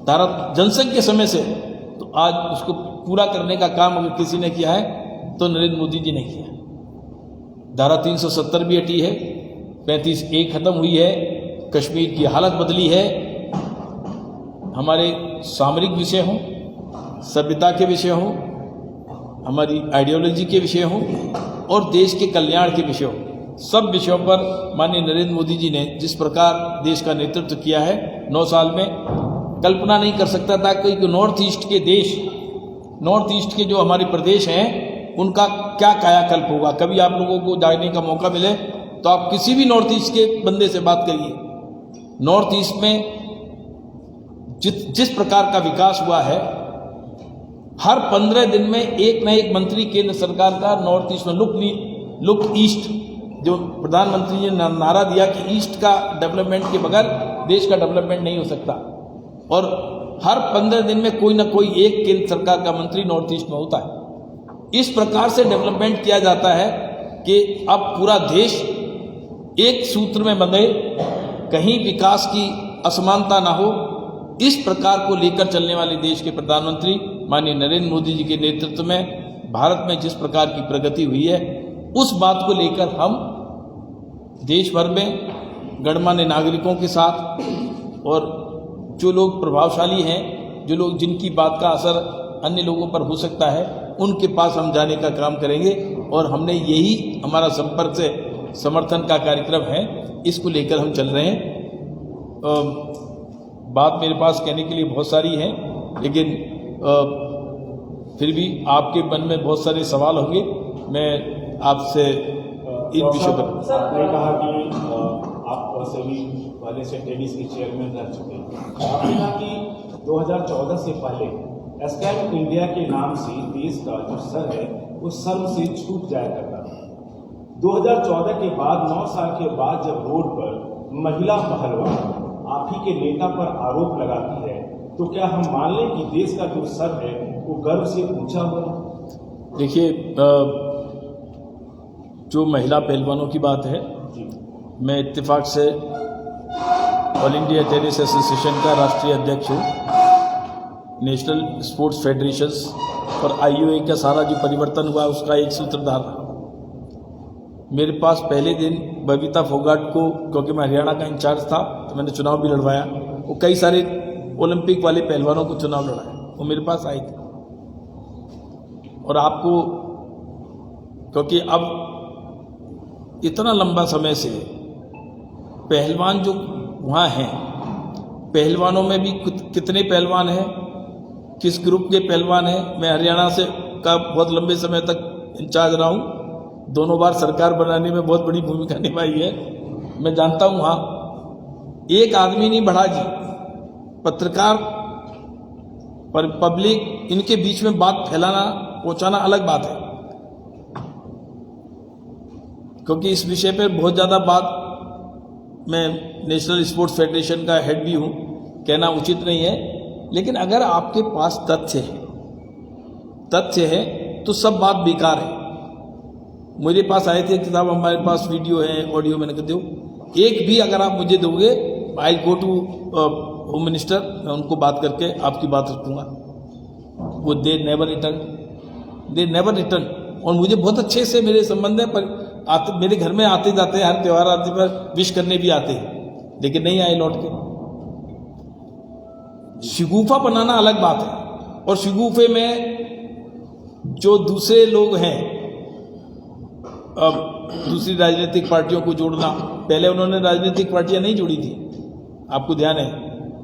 धारा जनसंघ के समय से, तो आज उसको पूरा करने का काम अगर किसी ने किया है तो नरेंद्र मोदी जी ने किया। धारा 370 भी हटी है, 35A खत्म हुई है, कश्मीर की हालत बदली है। हमारे सामरिक विषय हों, सभ्यता के विषय हों, हमारी आइडियोलॉजी के विषय हों और देश के कल्याण के विषय हों, सब विषयों पर माननीय नरेंद्र मोदी जी ने जिस प्रकार देश का नेतृत्व किया है 9 साल में, कल्पना नहीं कर सकता था कि नॉर्थ ईस्ट के देश, नॉर्थ ईस्ट के जो हमारे प्रदेश हैं उनका क्या कायाकल्प होगा। कभी आप लोगों को जाने का मौका मिले तो आप किसी भी नॉर्थ ईस्ट के बंदे से बात करिए। नॉर्थ ईस्ट में जिस प्रकार का विकास हुआ है, हर 15 दिन में एक न एक मंत्री केंद्र सरकार का नॉर्थ ईस्ट में लुक ईस्ट, जो प्रधानमंत्री ने नारा दिया कि ईस्ट का डेवलपमेंट के बगैर देश का डेवलपमेंट नहीं हो सकता, और हर 15 दिन में कोई ना कोई एक केंद्र सरकार का मंत्री नॉर्थ ईस्ट में होता है। इस प्रकार से डेवलपमेंट किया जाता है कि अब पूरा देश एक सूत्र में बंधे, कहीं विकास की असमानता ना हो। इस प्रकार को लेकर चलने वाले देश के प्रधानमंत्री माननीय नरेंद्र मोदी जी के नेतृत्व में भारत में जिस प्रकार की प्रगति हुई है, उस बात को लेकर हम देश भर में गणमान्य नागरिकों के साथ और जो लोग प्रभावशाली हैं, जो लोग जिनकी बात का असर अन्य लोगों पर हो सकता है, उनके पास हम जाने का काम करेंगे। और हमने यही हमारा संपर्क से समर्थन का कार्यक्रम है, इसको लेकर हम चल रहे हैं। बात मेरे पास कहने के लिए बहुत सारी है, लेकिन फिर भी आपके मन में बहुत सारे सवाल होंगे। मैं आपसे इन विषयों पर आपने कहा कि आप सेबी वाले से टेनिस के चेयरमैन रह चुके हैं। आपने कहा कि 2014 से पहले स्कैम इंडिया के नाम से देश का जो सर है वो सर्व से छूट जाया करता था। 2014 के बाद 9 साल के बाद जब रोड पर महिला पहलवान आप ही के नेता पर आरोप लगाती है, तो क्या हम मान लें कि देश का जो सर है वो गर्व से ऊंचा हुआ? देखिए, जो महिला पहलवानों की बात है, मैं इत्तेफाक से ऑल इंडिया टेनिस एसोसिएशन का राष्ट्रीय अध्यक्ष हूँ। नेशनल स्पोर्ट्स फेडरेशंस और IOA का सारा जो परिवर्तन हुआ उसका एक सूत्रधार रहा। मेरे पास पहले दिन बबीता फोगाट को, क्योंकि मैं हरियाणा का इंचार्ज था, तो मैंने चुनाव भी लड़वाया। वो कई सारे ओलंपिक वाले पहलवानों को चुनाव लड़ाया, वो मेरे पास आए थे। और आपको, क्योंकि अब इतना लंबा समय से पहलवान जो वहाँ हैं, पहलवानों में भी कितने पहलवान हैं, किस ग्रुप के पहलवान हैं। मैं हरियाणा से का बहुत लंबे समय तक इंचार्ज रहा हूँ, दोनों बार सरकार बनाने में बहुत बड़ी भूमिका निभाई है। मैं जानता हूँ वहाँ एक आदमी नहीं बढ़ा जी, पत्रकार पर पब्लिक, इनके बीच में बात फैलाना, पहुँचाना अलग बात है। क्योंकि इस विषय पर बहुत ज़्यादा बात, मैं नेशनल स्पोर्ट्स फेडरेशन का हेड भी हूँ, कहना उचित नहीं है। लेकिन अगर आपके पास तथ्य है तो सब बात बेकार है। मेरे पास आए थे कि साहब हमारे पास वीडियो है, ऑडियो, मैंने कहा दो, एक भी अगर आप मुझे दोगे, आई गो टू होम मिनिस्टर, मैं उनको बात करके आपकी बात रखूँगा। वो दे नेवर रिटर्न। और मुझे बहुत अच्छे से मेरे संबंध है, पर मेरे घर में आते जाते हैं, हर त्यौहार आते पर विश करने भी आते हैं, लेकिन नहीं आए लौट के। शिगुफा बनाना अलग बात है, और शिगुफे में जो दूसरे लोग हैं, अब दूसरी राजनीतिक पार्टियों को जोड़ना, पहले उन्होंने राजनीतिक पार्टियां नहीं जोड़ी थी, आपको ध्यान है,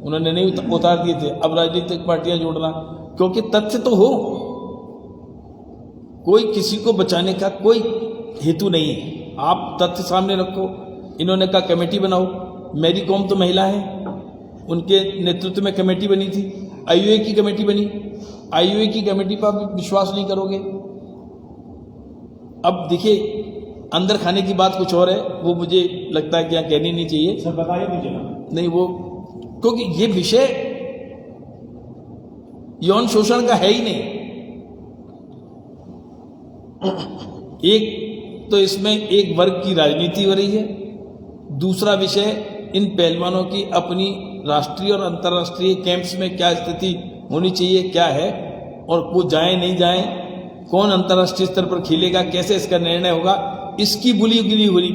उन्होंने नहीं उतार दिए थे। अब राजनीतिक पार्टियां जोड़ना, क्योंकि तथ्य तो हो, कोई किसी को बचाने का कोई हेतु नहीं है, आप तथ्य सामने रखो। इन्होंने कहा कमेटी बनाओ, मेरी कौम तो महिला है, उनके नेतृत्व में कमेटी बनी थी, IOA की कमेटी बनी। IOA की कमेटी पर आप विश्वास नहीं करोगे। अब देखिए, अंदर खाने की बात कुछ और है, वो मुझे लगता है कि यहाँ कहनी नहीं चाहिए। सर बताइए दीजिए ना। नहीं, वो क्योंकि ये विषय यौन शोषण का है ही नहीं। एक तो इसमें एक वर्ग की राजनीति हो रही है, दूसरा विषय इन पहलवानों की अपनी राष्ट्रीय और अंतर्राष्ट्रीय कैंप्स में क्या स्थिति होनी चाहिए, क्या है, और वो जाएं नहीं जाएं, कौन अंतर्राष्ट्रीय स्तर पर खेलेगा, कैसे इसका निर्णय होगा, इसकी बुली गिरी हो रही,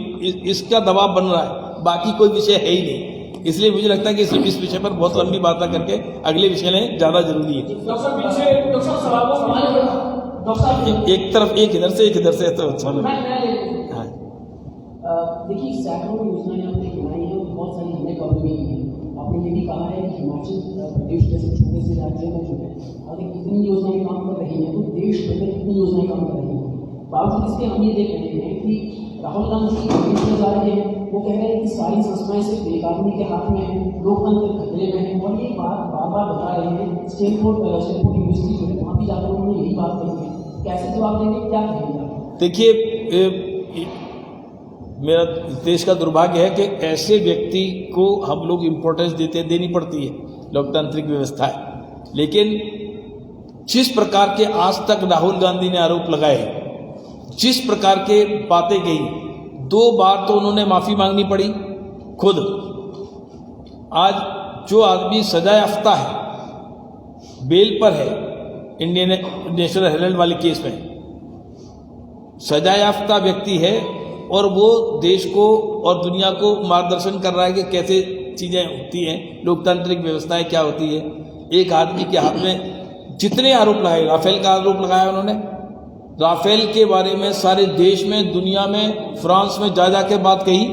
इसका दबाव बन रहा है, बाकी कोई विषय है ही नहीं। इसलिए मुझे लगता है कि इस विषय पर बहुत लंबी बातें करके अगले विषय में ज़्यादा जरूरी है। एक तरफ एक इधर से तो अच्छा लगे। हाँ, देखिए सैकड़ों योजनाएं आपने गिनाई हैं और बहुत सारी नई गवर्नमेंट की हैं। आपने ये भी कहा है कि हिमाचल प्रदेश जैसे छोटे से राज्यों में जो है अगर कितनी योजनाएं काम कर रही हैं तो देश भर में कितनी योजनाएं काम कर रही हैं। बावजूद इसके हम ये देख रहे हैं कि राहुल गांधी जी जा रहे हैं, वो कह रहे हैं कि सारी संस्थाएं सिर्फ एक आदमी के हाथ में है, लोकतंत्र खतरे में है, और ये बात बार बार बता रहे हैं। स्टैनफोर्ड यूनिवर्सिटी जो है वहाँ भी जाकर उन्होंने यही बात कही है। कैसे जवाब देंगे, क्या कहेंगे? देखिए, मेरा देश का दुर्भाग्य है कि ऐसे व्यक्ति को हम लोग इम्पोर्टेंस देनी पड़ती है, लोकतांत्रिक व्यवस्था है। लेकिन जिस प्रकार के आज तक राहुल गांधी ने आरोप लगाए, जिस प्रकार के बातें गई, 2 बार तो उन्होंने माफी मांगनी पड़ी खुद। आज जो आदमी सजा याफ्ता है, बेल पर है, इंडियन नेशनल हेराल्ड वाले केस में सजा याफ्ता व्यक्ति है और वो देश को और दुनिया को मार्गदर्शन कर रहा है कि कैसे चीजें होती हैं, लोकतांत्रिक व्यवस्थाएं क्या होती है। एक आदमी के हाथ में जितने आरोप लगाए, राफेल का आरोप लगाया उन्होंने, राफेल के बारे में सारे देश में, दुनिया में, फ्रांस में जा के बात कही,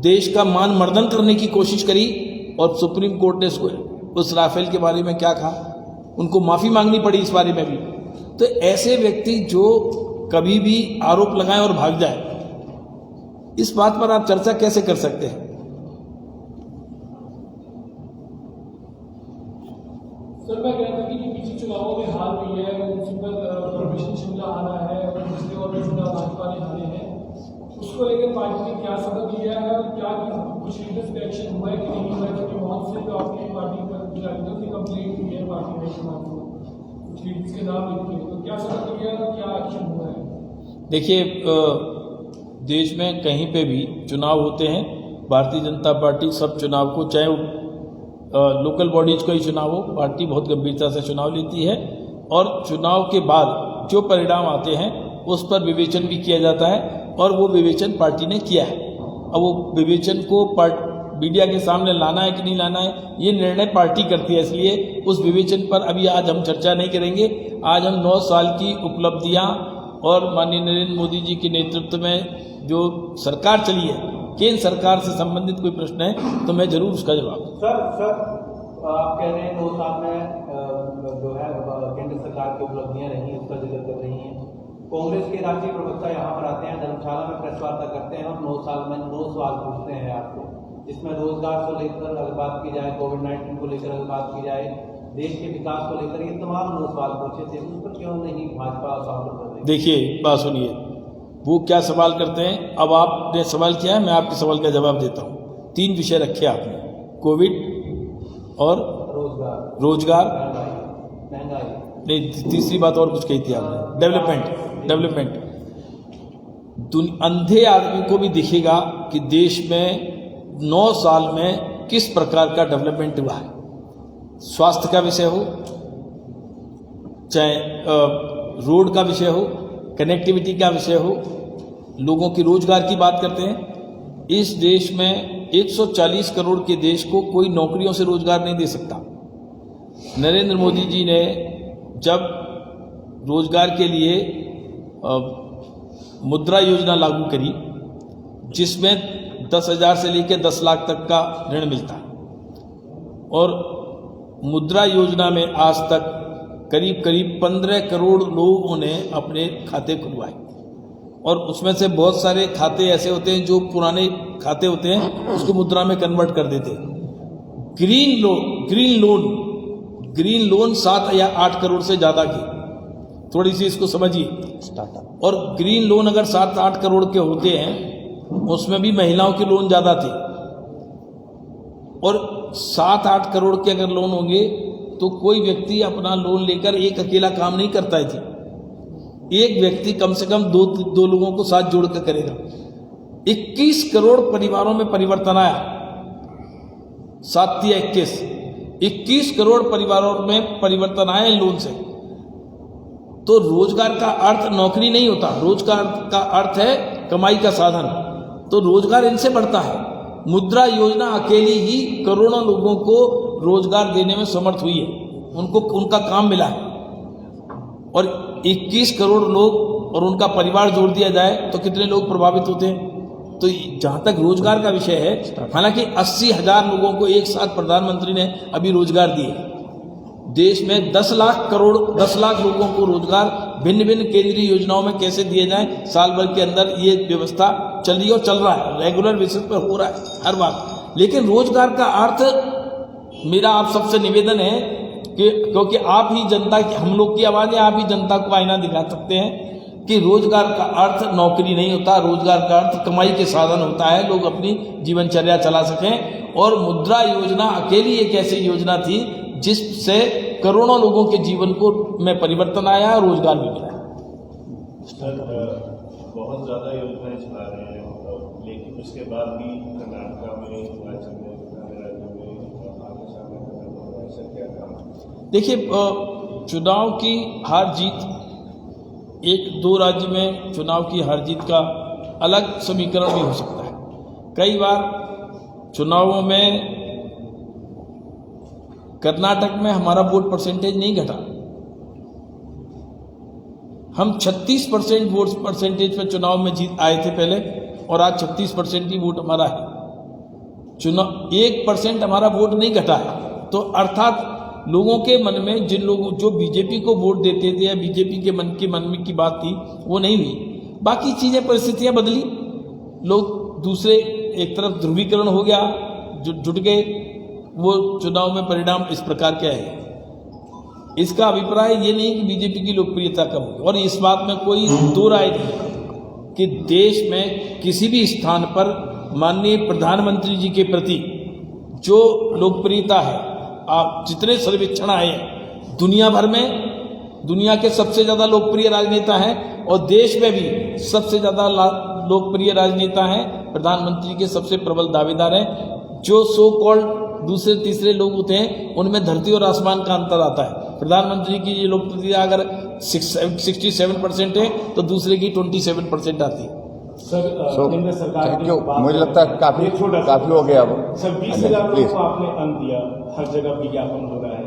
देश का मान मर्दन करने की कोशिश करी, और सुप्रीम कोर्ट ने उस राफेल के बारे में क्या कहा, उनको माफी मांगनी पड़ी इस बारे में भी। तो ऐसे व्यक्ति जो कभी भी आरोप लगाए और भाग जाए, इस बात पर आप चर्चा कैसे कर सकते हैं? सर, मैं कहता कि पिछले चुनावों में हार हुई है, उसी पर परमिशन शिमला हारा है और पिछले और भी चुनाव भाजपा ने हारे हैं, उसको लेकर पार्टी ने क्या सबक लिया है और क्या कुछ लीडर्स पे एक्शन हुआ है कि नहीं हुआ है? क्योंकि वहां से तो आपकी पार्टी पर की कंप्लेंट की है पार्टी ने समाज को, कुछ लीडर्स के नाम लिखे, तो क्या सबक लिया है और क्या एक्शन हुआ है? देखिए, देश में कहीं पे भी चुनाव होते हैं, भारतीय जनता पार्टी सब चुनाव को, चाहे वो लोकल बॉडीज का ही चुनाव हो, पार्टी बहुत गंभीरता से चुनाव लेती है और चुनाव के बाद जो परिणाम आते हैं उस पर विवेचन भी किया जाता है, और वो विवेचन पार्टी ने किया है। अब वो विवेचन को मीडिया के सामने लाना है कि नहीं लाना है, ये निर्णय पार्टी करती है। इसलिए उस विवेचन पर अभी आज हम चर्चा नहीं करेंगे। आज हम 9 साल की उपलब्धियां और माननीय नरेंद्र मोदी जी के नेतृत्व में जो सरकार चली है, केंद्र सरकार से संबंधित कोई प्रश्न है तो मैं जरूर उसका जवाब दूं। सर आप कह रहे हैं 2 साल में जो है केंद्र सरकार की उपलब्धियां रही हैं, उसका जिक्र कर रही हैं। कांग्रेस के राष्ट्रीय प्रवक्ता यहाँ पर आते हैं, धर्मशाला में प्रेस वार्ता करते हैं और 9 साल में 9 सवाल पूछते हैं आपसे, जिसमें रोजगार को लेकर अगर बात की जाए, कोविड-19 को लेकर अगर बात की जाए, देश के विकास को लेकर, ये तमाम 9 सवाल पूछे थे, उस पर क्यों नहीं भाजपा काउंटर कर रही? देखिए, बात सुनिए, वो क्या सवाल करते हैं। अब आपने सवाल किया है, मैं आपके सवाल का जवाब देता हूँ। 3 विषय रखे आपने, कोविड और रोजगार, महंगाई, नहीं, तीसरी बात और कुछ कही थी आपने, डेवलपमेंट। अंधे आदमी को भी दिखेगा कि देश में 9 साल में किस प्रकार का डेवलपमेंट हुआ है। स्वास्थ्य का विषय हो, चाहे रोड का विषय हो, कनेक्टिविटी का विषय हो, लोगों की रोजगार की बात करते हैं। इस देश में 140 करोड़ के देश को कोई नौकरियों से रोजगार नहीं दे सकता। नरेंद्र मोदी जी ने जब रोजगार के लिए मुद्रा योजना लागू करी, जिसमें 10,000 से लेकर 10 लाख तक का ऋण मिलता है, और मुद्रा योजना में आज तक करीब 15 करोड़ लोगों ने अपने खाते खुलवाए, और उसमें से बहुत सारे खाते ऐसे होते हैं जो पुराने खाते होते हैं, उसको मुद्रा में कन्वर्ट कर देते हैं। ग्रीन लोन 7 या 8 करोड़ से ज़्यादा की, थोड़ी सी इसको समझिए। और ग्रीन लोन अगर 7-8 करोड़ के होते हैं, उसमें भी महिलाओं के लोन ज़्यादा थे, और 7-8 करोड़ के अगर लोन होंगे तो कोई व्यक्ति अपना लोन लेकर एक अकेला काम नहीं करता है जी। एक व्यक्ति कम से कम दो लोगों को साथ जोड़कर करेगा। 21 करोड़ परिवारों में परिवर्तन आया, 21 करोड़ परिवारों में परिवर्तन आया लोन से। तो रोजगार का अर्थ नौकरी नहीं होता, रोजगार का अर्थ है कमाई का साधन। तो रोजगार इनसे बढ़ता है। मुद्रा योजना अकेली ही करोड़ों लोगों को रोजगार देने में समर्थ हुई है, उनको उनका काम मिला है। और 21 करोड़ लोग और उनका परिवार जोड़ दिया जाए तो कितने लोग प्रभावित होते हैं। तो जहां तक रोजगार का विषय है, हालांकि 80,000 लोगों को एक साथ प्रधानमंत्री ने अभी रोजगार दिए। देश में 10 लाख लोगों को रोजगार भिन्न भिन्न केंद्रीय योजनाओं में कैसे दिए जाएं, साल भर के अंदर ये व्यवस्था चल रही है और चल रहा है, रेगुलर बेसिस पर हो रहा है हर बार। लेकिन रोजगार का अर्थ मेरा आप सबसे निवेदन है कि क्योंकि आप ही जनता की, हम लोग की आवाज है, आप ही जनता को आईना दिखा सकते हैं कि रोजगार का अर्थ नौकरी नहीं होता, रोजगार का अर्थ कमाई के साधन होता है, लोग अपनी जीवनचर्या चला सकें। और मुद्रा योजना अकेली एक ऐसी योजना थी जिससे करोड़ों लोगों के जीवन को में परिवर्तन आया और रोजगार भी मिला। सर, बहुत ज़्यादा योजनाएं चला रहे हैं, लेकिन उसके बाद भी कर्नाटक में, हिमाचल में, क्या काम? देखिए, चुनाव की हार जीत, एक दो राज्य में चुनाव की हार जीत का अलग समीकरण भी हो सकता है। कई बार चुनावों में कर्नाटक में हमारा वोट परसेंटेज नहीं घटा, हम 36% वोट परसेंटेज पर चुनाव में जीत आए थे पहले, और आज 36% ही वोट हमारा है। चुनाव 1% हमारा वोट नहीं घटा है। तो अर्थात लोगों के मन में जिन लोगों जो बीजेपी को वोट देते थे या बीजेपी के मन में की बात थी वो नहीं हुई। बाकी चीजें, परिस्थितियां बदली, लोग दूसरे एक तरफ ध्रुवीकरण हो गया, जुट गए, वो चुनाव में परिणाम इस प्रकार के आए। इसका अभिप्राय ये नहीं कि बीजेपी की लोकप्रियता कम होगी, और इस बात में कोई दो राय नहीं कि देश में किसी भी स्थान पर माननीय प्रधानमंत्री जी के प्रति जो लोकप्रियता है, आप जितने सर्वेक्षण आए हैं दुनिया भर में, दुनिया के सबसे ज्यादा लोकप्रिय राजनेता हैं, और देश में भी सबसे ज्यादा लोकप्रिय राजनेता हैं, प्रधानमंत्री के सबसे प्रबल दावेदार हैं। जो सो कॉल्ड दूसरे तीसरे लोग होते हैं उनमें धरती और आसमान का अंतर आता है। प्रधानमंत्री की ये लोकप्रियता अगर 67% है तो दूसरे की 27% आती है। सर, केंद्र सरकार थैंक यू, मुझे लगता है काफी हो गया अब। सर, 20,000 लोगों को आपने अन्न दिया, हर जगह विज्ञापन हो रहा है,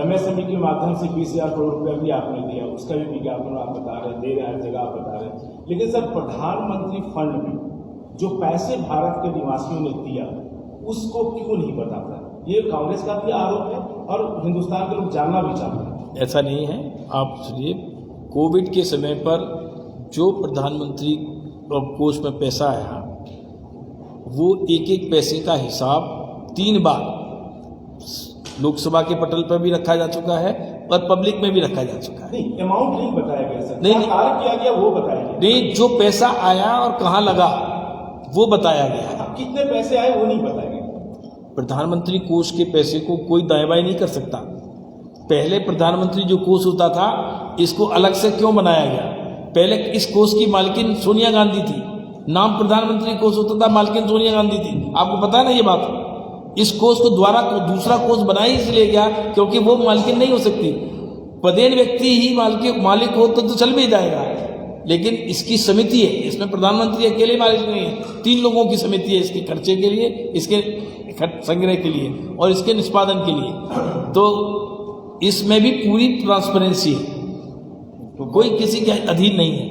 MSME के माध्यम से 20,000 करोड़ रुपया भी आपने दिया, उसका भी विज्ञापन आप बता रहे हैं, दे रहे हैं, हर जगह आप बता रहे हैं। लेकिन सर, प्रधानमंत्री फंड में जो पैसे भारत के निवासियों ने दिया उसको क्यों नहीं बताता? ये कांग्रेस का भी आरोप है और हिंदुस्तान के लोग जानना भी चाहते हैं। ऐसा नहीं है, आप सुनिए, कोविड के समय पर जो प्रधानमंत्री कोष में पैसा आया, वो एक एक पैसे का हिसाब 3 बार लोकसभा के पटल पर भी रखा जा चुका है और पब्लिक में भी रखा जा चुका है। नहीं, अमाउंट नहीं बताया गया सर, नहीं, कार्य किया गया वो बताया गया। नहीं, जो पैसा आया और कहाँ लगा वो बताया गया है। कितने पैसे आए वो नहीं बताया गया। प्रधानमंत्री कोष के पैसे को कोई दाएं बाएं नहीं कर सकता। पहले प्रधानमंत्री जो कोष होता था, इसको अलग से क्यों बनाया गया? पहले इस कोष की मालकिन सोनिया गांधी थी, नाम प्रधानमंत्री कोष होता था, मालकिन सोनिया गांधी थी। आपको पता है ना ये बात? इस कोष को द्वारा दूसरा कोष बनाया इसलिए गया क्योंकि वो मालकिन नहीं हो सकती। पदेन व्यक्ति ही मालिक हो तो चल भी जाएगा, लेकिन इसकी समिति है, इसमें प्रधानमंत्री अकेले मालिक नहीं है, 3 लोगों की समिति है, इसके खर्चे के लिए, इसके संग्रह के लिए और इसके निष्पादन के लिए। तो इसमें भी पूरी ट्रांसपेरेंसी है, तो कोई किसी के अधीन नहीं है।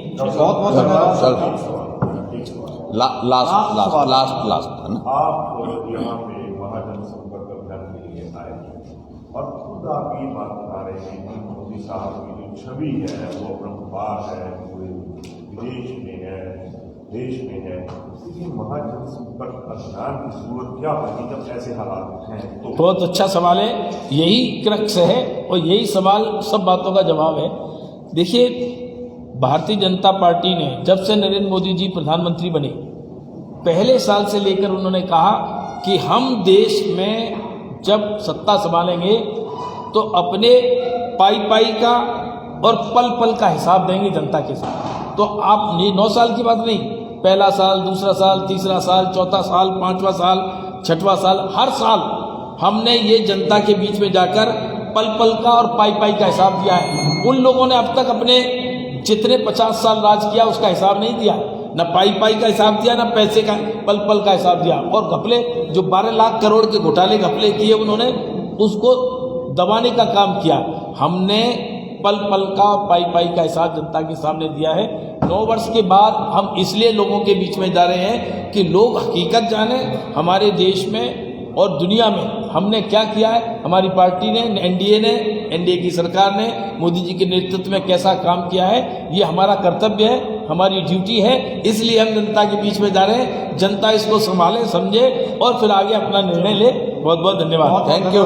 लास्ट है ना? आप यहाँ पे महाजनसंपर्क अभियान के लिए आए हैं और खुद आप ये बात बता रहे हैं कि मोदी साहब की जो छवि है वो अपरंपार है, पूरे विदेश में है, देश में है। ये महाजनसंपर्क अभियान की जरूरत क्या होगी जब ऐसे हालात हैं? तो बहुत अच्छा सवाल है, यही क्रक्स है और यही सवाल सब बातों का जवाब है। देखिए, भारतीय जनता पार्टी ने जब से नरेंद्र मोदी जी प्रधानमंत्री बने, पहले साल से लेकर उन्होंने कहा कि हम देश में जब सत्ता संभालेंगे तो अपने पाई का और पल पल का हिसाब देंगे जनता के साथ। तो आप 9 साल की बात नहीं, पहला साल, दूसरा साल, तीसरा साल, चौथा साल, 5वां साल, 6वां साल, हर साल हमने ये जनता के बीच में जाकर पल पल का और पाई का हिसाब दिया है। उन लोगों ने अब तक अपने जितने 50 साल राज किया उसका हिसाब नहीं दिया, न पाई पाई का हिसाब दिया, न पैसे का पल पल का हिसाब दिया। और घपले जो 12 लाख करोड़ के घोटाले घपले किए उन्होंने, उसको दबाने का काम किया। हमने पल पल का पाई पाई का हिसाब जनता के सामने दिया है। 9 वर्ष के बाद हम इसलिए लोगों के बीच में जा रहे हैं कि लोग हकीकत जाने हमारे देश में और दुनिया में हमने क्या किया है। हमारी पार्टी ने, एनडीए की सरकार ने मोदी जी के नेतृत्व में कैसा काम किया है। ये हमारा कर्तव्य है, हमारी ड्यूटी है, इसलिए हम जनता के बीच में जा रहे हैं। जनता इसको संभाले, समझे और फिर आगे अपना निर्णय ले। बहुत बहुत धन्यवाद। Thank you.